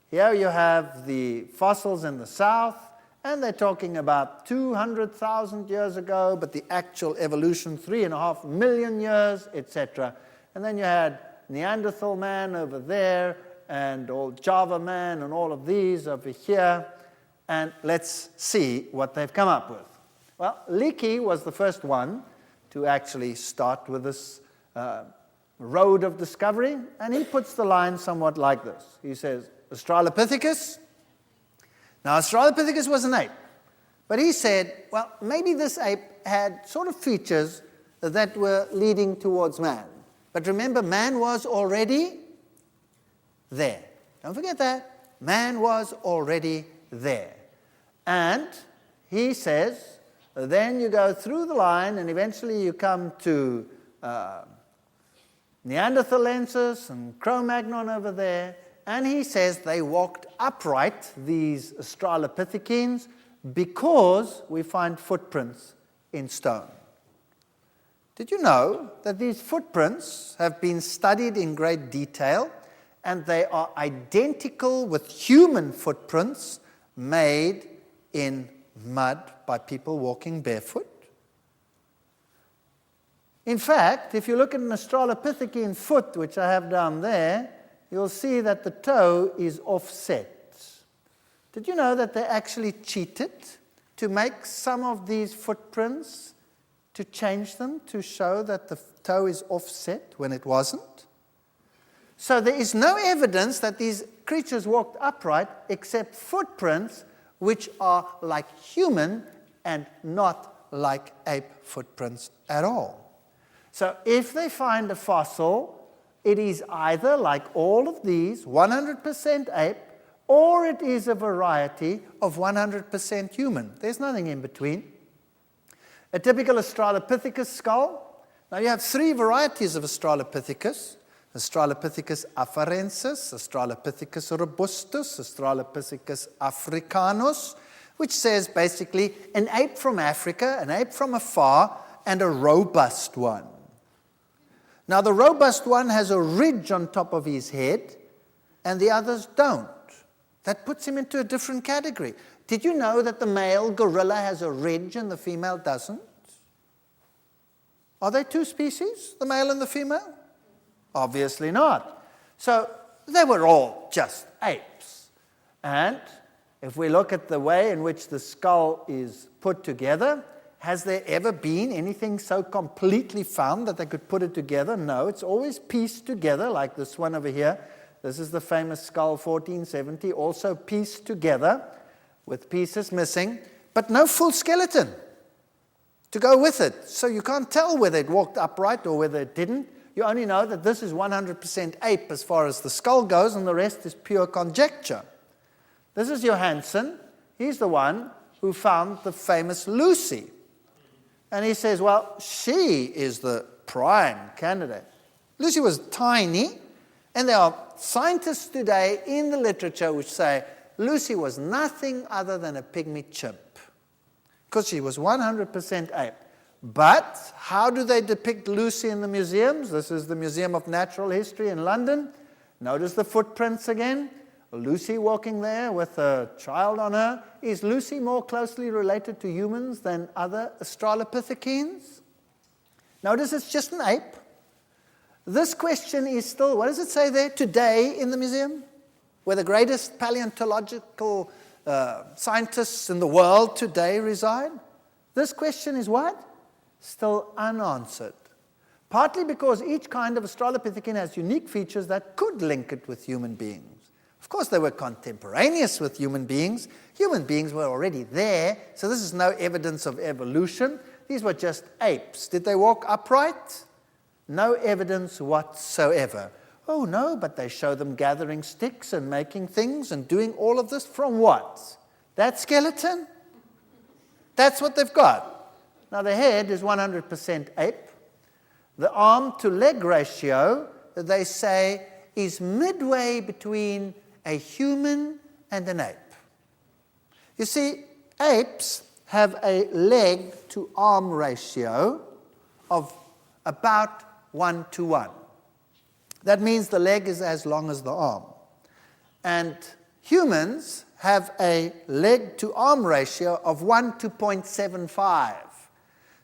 B: Here you have the fossils in the south, and they're talking about 200,000 years ago, but the actual evolution, 3.5 million years, etc. And then you had Neanderthal man over there, and old Java man, and all of these over here. And let's see what they've come up with. Well, Leakey was the first one to actually start with this road of discovery, and he puts the line somewhat like this. He says, Australopithecus. Now, Australopithecus was an ape, but he said, well, maybe this ape had sort of features that were leading towards man. But remember, man was already there. Don't forget that. Man was already there. And he says, then you go through the line, and eventually you come to Neanderthalensis and Cro-Magnon over there, and he says they walked upright, these Australopithecines, because we find footprints in stone. Did you know that these footprints have been studied in great detail, and they are identical with human footprints made in mud by people walking barefoot? In fact, if you look at an Australopithecine foot, which I have down there, you'll see that the toe is offset. Did you know that they actually cheated to make some of these footprints, to change them, to show that the toe is offset when it wasn't? So there is no evidence that these creatures walked upright except footprints which are like human and not like ape footprints at all. So if they find a fossil, it is either like all of these, 100% ape, or it is a variety of 100% human. There's nothing in between. A typical Australopithecus skull. Now you have three varieties of Australopithecus. Australopithecus afarensis, Australopithecus robustus, Australopithecus africanus, which says basically an ape from Africa, an ape from afar, and a robust one. Now the robust one has a ridge on top of his head, and the others don't. That puts him into a different category. Did you know that the male gorilla has a ridge and the female doesn't? Are they two species, the male and the female? Obviously not. So they were all just apes. And if we look at the way in which the skull is put together, has there ever been anything so completely found that they could put it together? No, it's always pieced together, like this one over here. This is the famous skull 1470, also pieced together with pieces missing, but no full skeleton to go with it. So you can't tell whether it walked upright or whether it didn't. You only know that this is 100% ape as far as the skull goes, and the rest is pure conjecture. This is Johansen. He's the one who found the famous Lucy. And he says, well, she is the prime candidate. Lucy was tiny, and there are scientists today in the literature which say Lucy was nothing other than a pygmy chimp, because she was 100% ape. But how do they depict Lucy in the museums? This is the Museum of Natural History in London. Notice the footprints again. Lucy walking there with a child on her. Is Lucy more closely related to humans than other Australopithecines? Notice it's just an ape. This question is still, what does it say there? Today in the museum, where the greatest paleontological scientists in the world today reside. This question is what? Still unanswered. Partly because each kind of Australopithecine has unique features that could link it with human beings. Of course, they were contemporaneous with human beings. Human beings were already there, so this is no evidence of evolution. These were just apes. Did they walk upright? No evidence whatsoever. Oh no, but they show them gathering sticks and making things and doing all of this from what? That skeleton? That's what they've got. Now the head is 100% ape. The arm to leg ratio, they say, is midway between a human and an ape. You see, apes have a leg to arm ratio of about 1:1. That means the leg is as long as the arm. And humans have a leg to arm ratio of 1 to 0.75.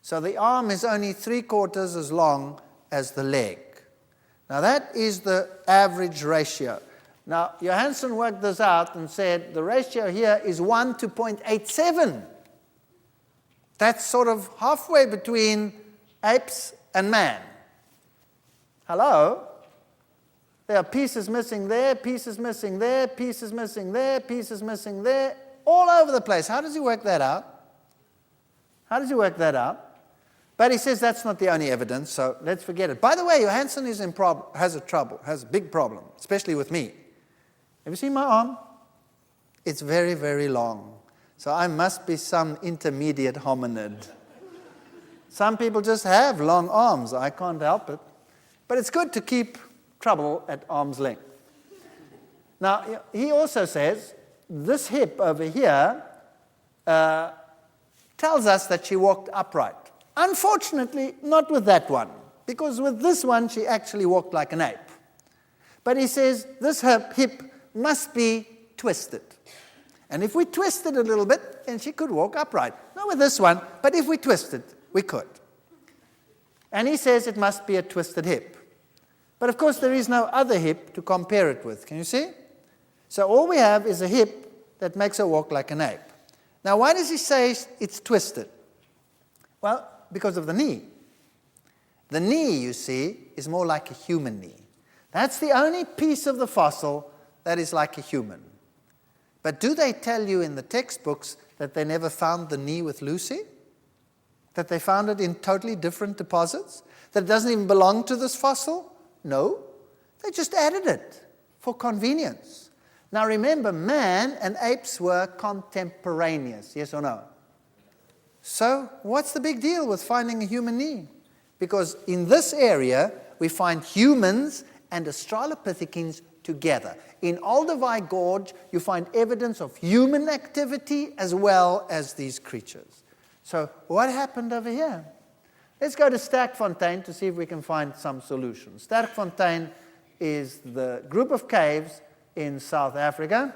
B: So the arm is only 3/4 as long as the leg. Now that is the average ratio. Now Johansen worked this out and said the ratio here is 1 to 0.87. That's sort of halfway between apes and man. Hello? There are pieces missing there, pieces missing there, pieces missing there, pieces missing there, all over the place. How does he work that out? How does he work that out? But he says that's not the only evidence, so let's forget it. By the way, Johansson is has a big problem, especially with me. Have you seen my arm? It's very, very long. So I must be some intermediate hominid. Some people just have long arms. I can't help it. But it's good to keep trouble at arm's length. Now, he also says this hip over here tells us that she walked upright. Unfortunately, not with that one, because with this one, she actually walked like an ape. But he says this hip must be twisted. And if we twist it a little bit, then she could walk upright. Not with this one, but if we twist it, we could. And he says it must be a twisted hip. But of course, there is no other hip to compare it with. Can you see? So all we have is a hip that makes her walk like an ape. Now, why does he say it's twisted? Well, because of the knee. The knee, you see, is more like a human knee. That's the only piece of the fossil that is like a human. But do they tell you in the textbooks that they never found the knee with Lucy? That they found it in totally different deposits? That it doesn't even belong to this fossil? No. They just added it for convenience. Now remember, man and apes were contemporaneous, yes or no? So what's the big deal with finding a human knee? Because in this area, we find humans and Australopithecines together. In Olduvai Gorge, you find evidence of human activity as well as these creatures. So what happened over here? Let's go to Sterkfontein to see if we can find some solution. Sterkfontein is the group of caves in South Africa,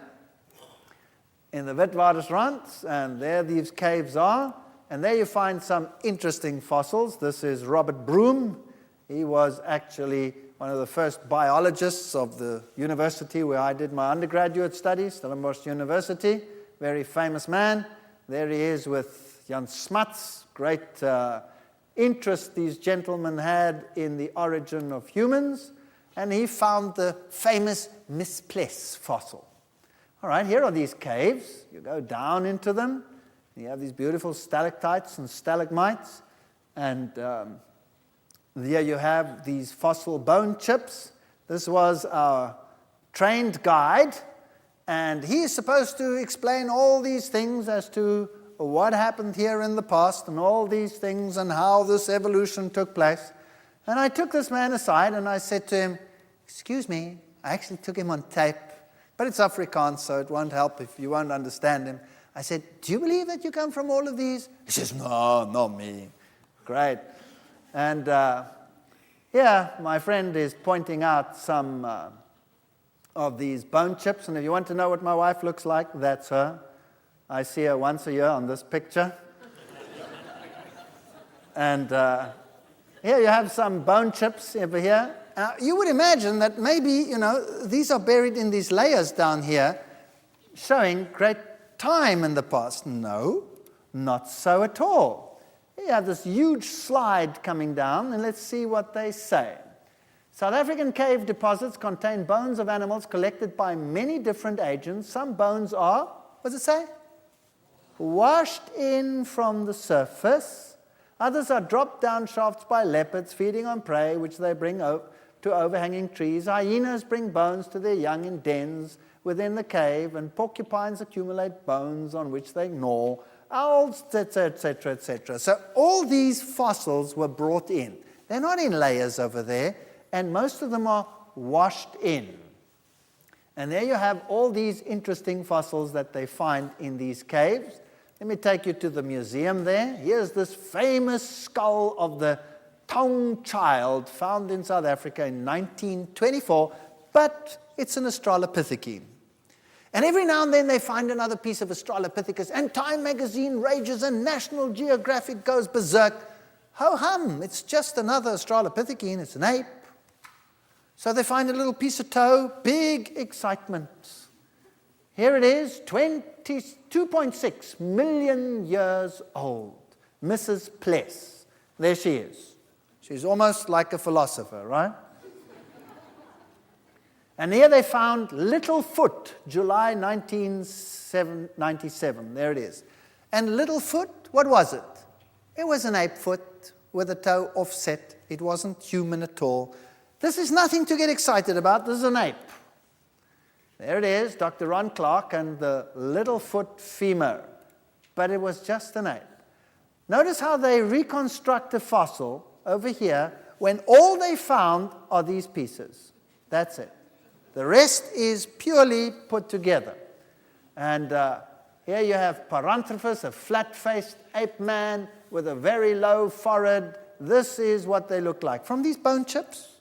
B: in the Witwatersrand, and there these caves are. And there you find some interesting fossils. This is Robert Broom. He was actually one of the first biologists of the university where I did my undergraduate studies, Stellenbosch University. Very famous man. There he is with Jan Smuts. Great interest these gentlemen had in the origin of humans. And he found the famous Mispless fossil. All right, here are these caves. You go down into them. You have these beautiful stalactites and stalagmites, and there you have these fossil bone chips. This was our trained guide, and he is supposed to explain all these things as to what happened here in the past and all these things and how this evolution took place. And I took this man aside and I said to him, "Excuse me," I actually took him on tape, but it's Afrikaans, so it won't help if you won't understand him. I said, "Do you believe that you come from all of these?" He says, "No, not me." Great. And here, my friend is pointing out some of these bone chips. And if you want to know what my wife looks like, that's her. I see her once a year on this picture. And here you have some bone chips over here. You would imagine that maybe, these are buried in these layers down here, showing great time in the past. No, not so at all. You have this huge slide coming down, and let's see what they say. South African cave deposits contain bones of animals collected by many different agents. Some bones are, what does it say? Washed in from the surface. Others are dropped down shafts by leopards feeding on prey, which they bring to overhanging trees. Hyenas bring bones to their young in dens within the cave, and porcupines accumulate bones on which they gnaw. Owls, etc., etc., etc. So all these fossils were brought in. They're not in layers over there, and most of them are washed in. And there you have all these interesting fossils that they find in these caves. Let me take you to the museum there. Here's this famous skull of the Taung child found in South Africa in 1924, but it's an Australopithecine. And every now and then they find another piece of Australopithecus, and Time magazine rages and National Geographic goes berserk. Ho-hum, it's just another Australopithecine, it's an ape. So they find a little piece of toe, big excitement. Here it is, 2.6 million years old. Mrs. Pless. There she is. She's almost like a philosopher, right? And here they found Littlefoot, July 1997. There it is. And Littlefoot, what was it? It was an ape foot with a toe offset. It wasn't human at all. This is nothing to get excited about. This is an ape. There it is, Dr. Ron Clark and the Littlefoot femur. But it was just an ape. Notice how they reconstruct the fossil over here when all they found are these pieces. That's it. The rest is purely put together. And here you have Paranthropus, a flat-faced ape man with a very low forehead. This is what they look like. From these bone chips.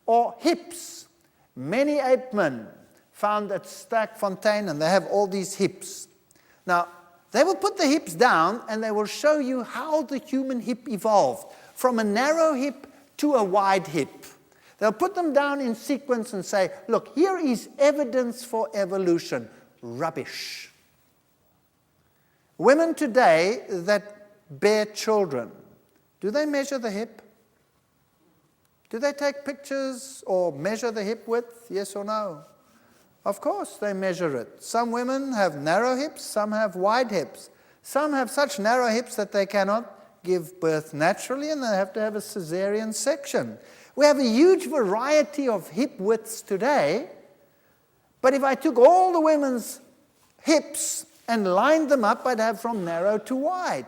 B: Or hips. Many ape men found at Sterkfontein, and they have all these hips. Now, they will put the hips down, and they will show you how the human hip evolved from a narrow hip to a wide hip. They'll put them down in sequence and say, look, here is evidence for evolution. Rubbish. Women today that bear children, do they measure the hip? Do they take pictures or measure the hip width? Yes or no? Of course they measure it. Some women have narrow hips, some have wide hips. Some have such narrow hips that they cannot give birth naturally and they have to have a cesarean section. We have a huge variety of hip widths today, but if I took all the women's hips and lined them up, I'd have from narrow to wide.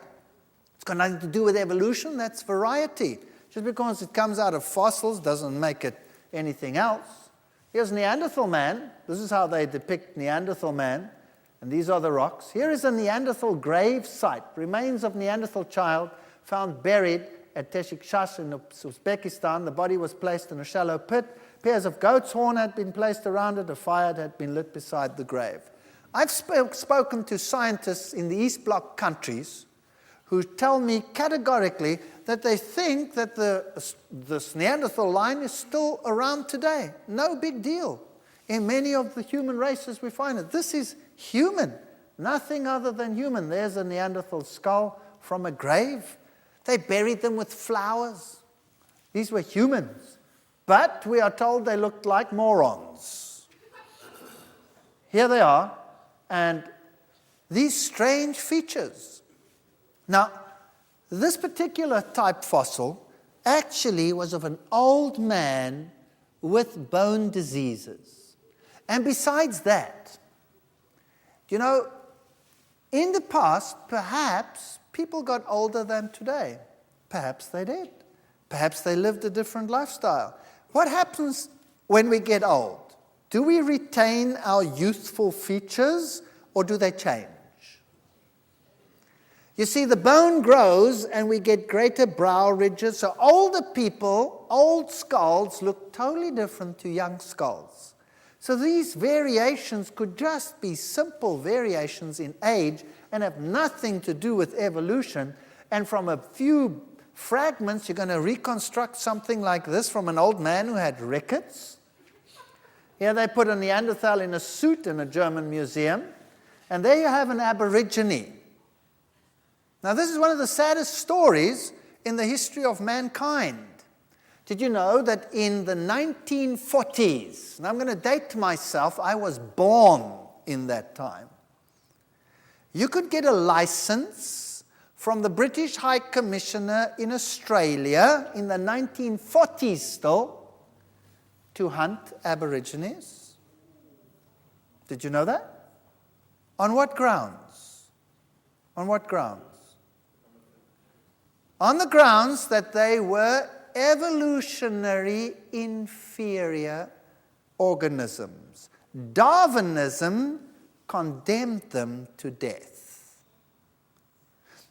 B: It's got nothing to do with evolution, that's variety. Just because it comes out of fossils doesn't make it anything else. Here's Neanderthal man. This is how they depict Neanderthal man. And these are the rocks. Here is a Neanderthal grave site. Remains of Neanderthal child found buried at Teshikshas in Uzbekistan. The body was placed in a shallow pit. Pairs of goat's horn had been placed around it. A fire had been lit beside the grave. I've spoken to scientists in the East Bloc countries who tell me categorically that they think that this Neanderthal line is still around today. No big deal. In many of the human races we find it. This is human, nothing other than human. There's a Neanderthal skull from a grave. They buried them with flowers. These were humans. But we are told they looked like morons. Here they are, and these strange features. Now, this particular type fossil actually was of an old man with bone diseases. And besides that, you know, in the past, perhaps people got older than today. Perhaps they did. Perhaps they lived a different lifestyle. What happens when we get old? Do we retain our youthful features or do they change? You see, the bone grows and we get greater brow ridges. So older people, old skulls, look totally different to young skulls. So these variations could just be simple variations in age and have nothing to do with evolution. And from a few fragments, you're going to reconstruct something like this from an old man who had rickets. Here they put a Neanderthal in a suit in a German museum. And there you have an Aborigine. Now, this is one of the saddest stories in the history of mankind. Did you know that in the 1940s, and I'm going to date myself, I was born in that time, you could get a license from the British High Commissioner in Australia in the 1940s still to hunt Aborigines? Did you know that? On what grounds? On what grounds? On the grounds that they were evolutionary inferior organisms. Darwinism condemned them to death.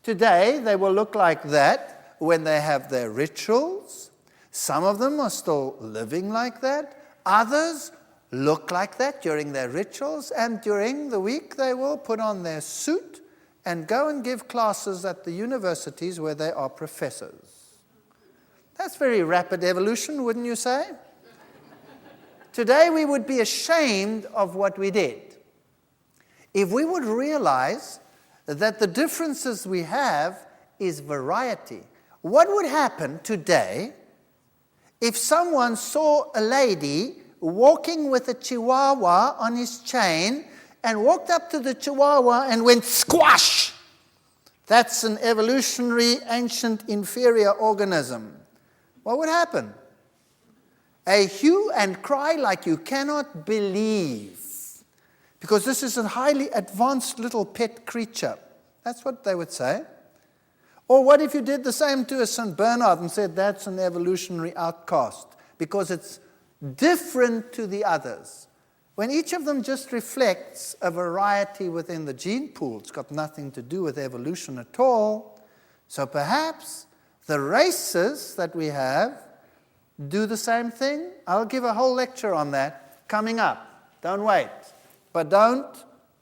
B: Today, they will look like that when they have their rituals. Some of them are still living like that. Others look like that during their rituals, and during the week they will put on their suit and go and give classes at the universities where they are professors. That's very rapid evolution, wouldn't you say? Today we would be ashamed of what we did. If we would realize that the differences we have is variety. What would happen today if someone saw a lady walking with a chihuahua on his chain and walked up to the chihuahua and went squash. That's an evolutionary, ancient, inferior organism. What would happen? A hue and cry like you cannot believe. Because this is a highly advanced little pet creature. That's what they would say. Or what if you did the same to a St. Bernard and said that's an evolutionary outcast because it's different to the others, when each of them just reflects a variety within the gene pool. It's got nothing to do with evolution at all. So perhaps the races that we have do the same thing. I'll give a whole lecture on that coming up. Don't wait. But don't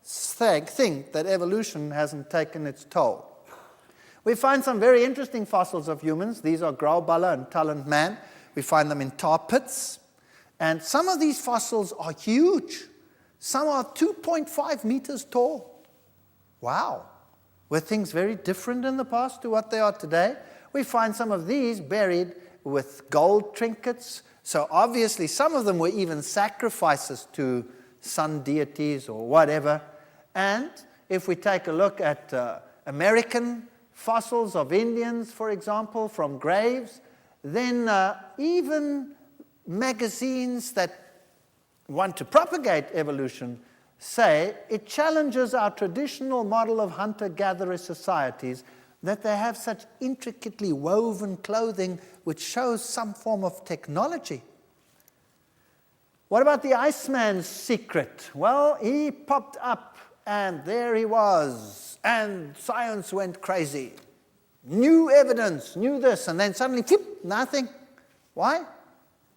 B: think that evolution hasn't taken its toll. We find some very interesting fossils of humans. These are Grauballer and Talent Man. We find them in tar pits. And some of these fossils are huge. Some are 2.5 meters tall. Wow. Were things very different in the past to what they are today? We find some of these buried with gold trinkets. So obviously some of them were even sacrifices to sun deities or whatever. And if we take a look at American fossils of Indians, for example, from graves, then even magazines that want to propagate evolution say it challenges our traditional model of hunter-gatherer societies that they have such intricately woven clothing which shows some form of technology. What about the Iceman's secret? Well, he popped up and there he was, and science went crazy. New evidence, new this, and then suddenly, flip, nothing. Why?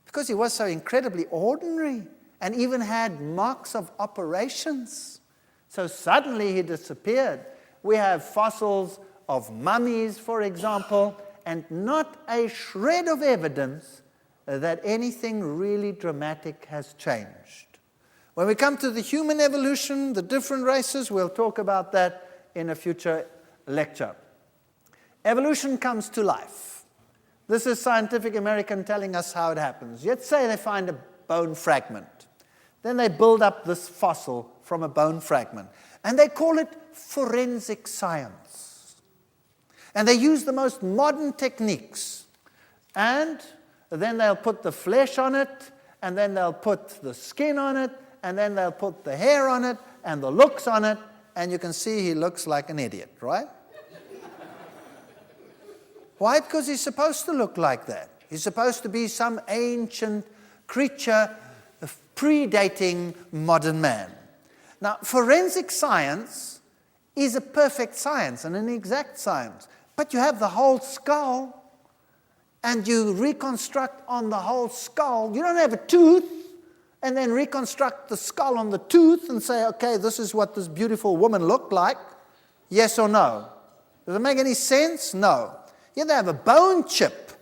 B: Because he was so incredibly ordinary and even had marks of operations. So suddenly he disappeared. We have fossils of mummies, for example, and not a shred of evidence that anything really dramatic has changed. When we come to the human evolution, the different races, we'll talk about that in a future lecture. Evolution comes to life. This is Scientific American telling us how it happens. Let's say they find a bone fragment. Then they build up this fossil from a bone fragment. And they call it forensic science. And they use the most modern techniques. And then they'll put the flesh on it, and then they'll put the skin on it, and then they'll put the hair on it, and the looks on it, and you can see he looks like an idiot, right? Why? Because he's supposed to look like that. He's supposed to be some ancient creature predating modern man. Now, forensic science is a perfect science and an exact science. But you have the whole skull, and you reconstruct on the whole skull. You don't have a tooth, and then reconstruct the skull on the tooth and say, okay, this is what this beautiful woman looked like. Yes or no? Does it make any sense? No. Yeah, they have a bone chip,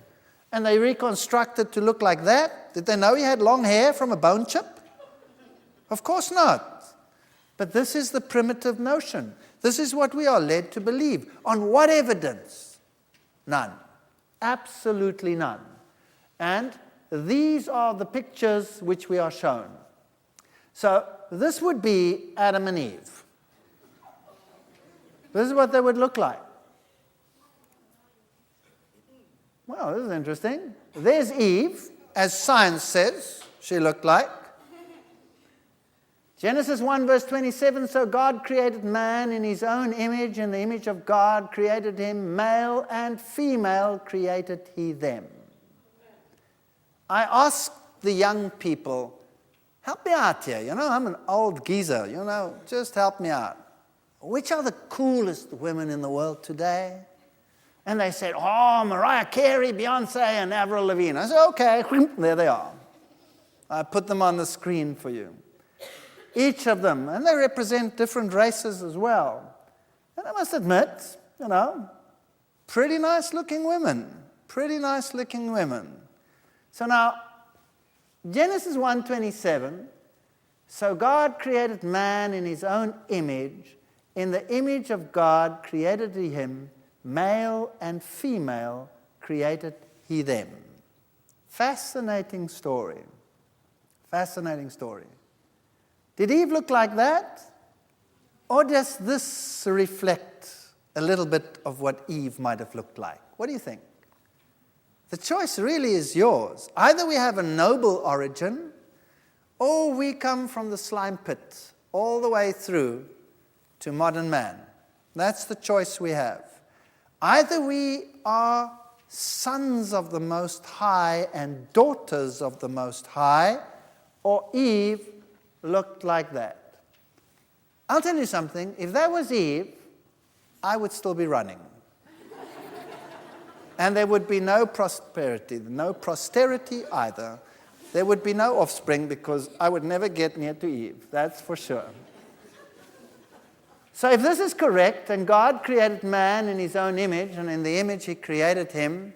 B: and they reconstruct it to look like that. Did they know he had long hair from a bone chip? Of course not. But this is the primitive notion. This is what we are led to believe. On what evidence? None. Absolutely none. And these are the pictures which we are shown. So this would be Adam and Eve. This is what they would look like. Well, this is interesting. There's Eve, as science says she looked like. Genesis 1 verse 27, so God created man in his own image, in the image of God created him, male and female created he them. I ask the young people, help me out here, I'm an old geezer, just help me out. Which are the coolest women in the world today? And they said, Mariah Carey, Beyonce, and Avril Lavigne. I said, okay, there they are. I put them on the screen for you. Each of them, and they represent different races as well. And I must admit, pretty nice looking women. Pretty nice looking women. So now, Genesis 1:27, so God created man in his own image. In the image of God created he him, male and female created he them. Fascinating story. Fascinating story. Did Eve look like that? Or does this reflect a little bit of what Eve might have looked like? What do you think? The choice really is yours. Either we have a noble origin, or we come from the slime pit all the way through to modern man. That's the choice we have. Either we are sons of the Most High and daughters of the Most High, or Eve looked like that. I'll tell you something, if that was Eve, I would still be running. And there would be no prosperity, no posterity either. There would be no offspring because I would never get near to Eve, that's for sure. So if this is correct, and God created man in his own image, and in the image he created him,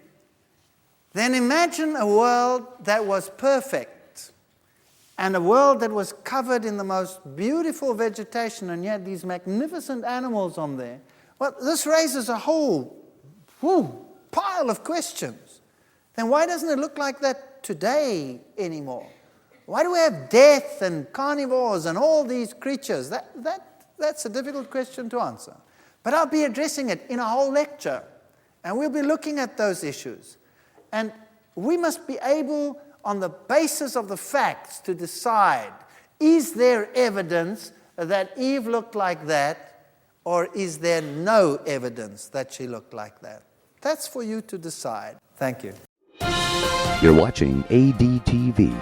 B: then imagine a world that was perfect, and a world that was covered in the most beautiful vegetation, and yet these magnificent animals on there. Well, this raises a whole pile of questions. Then why doesn't it look like that today anymore? Why do we have death and carnivores and all these creatures? That's a difficult question to answer. But I'll be addressing it in a whole lecture, and we'll be looking at those issues. And we must be able, on the basis of the facts, to decide, is there evidence that Eve looked like that, or is there no evidence that she looked like that? That's for you to decide. Thank you.
A: You're watching ADTV.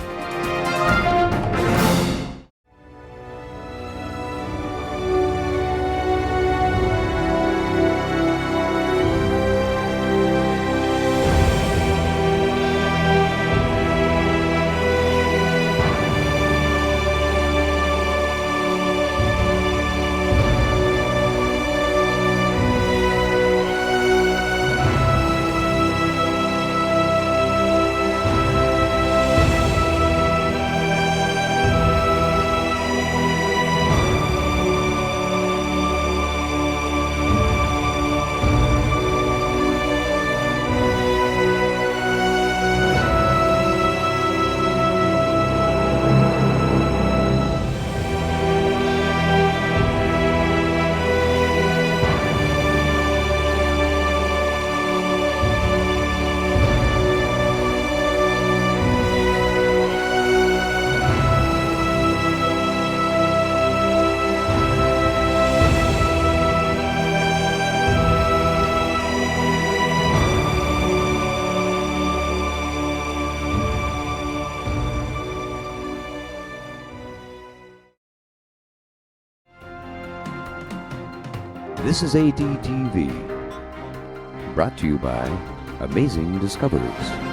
A: This is ADTV, brought to you by Amazing Discoveries.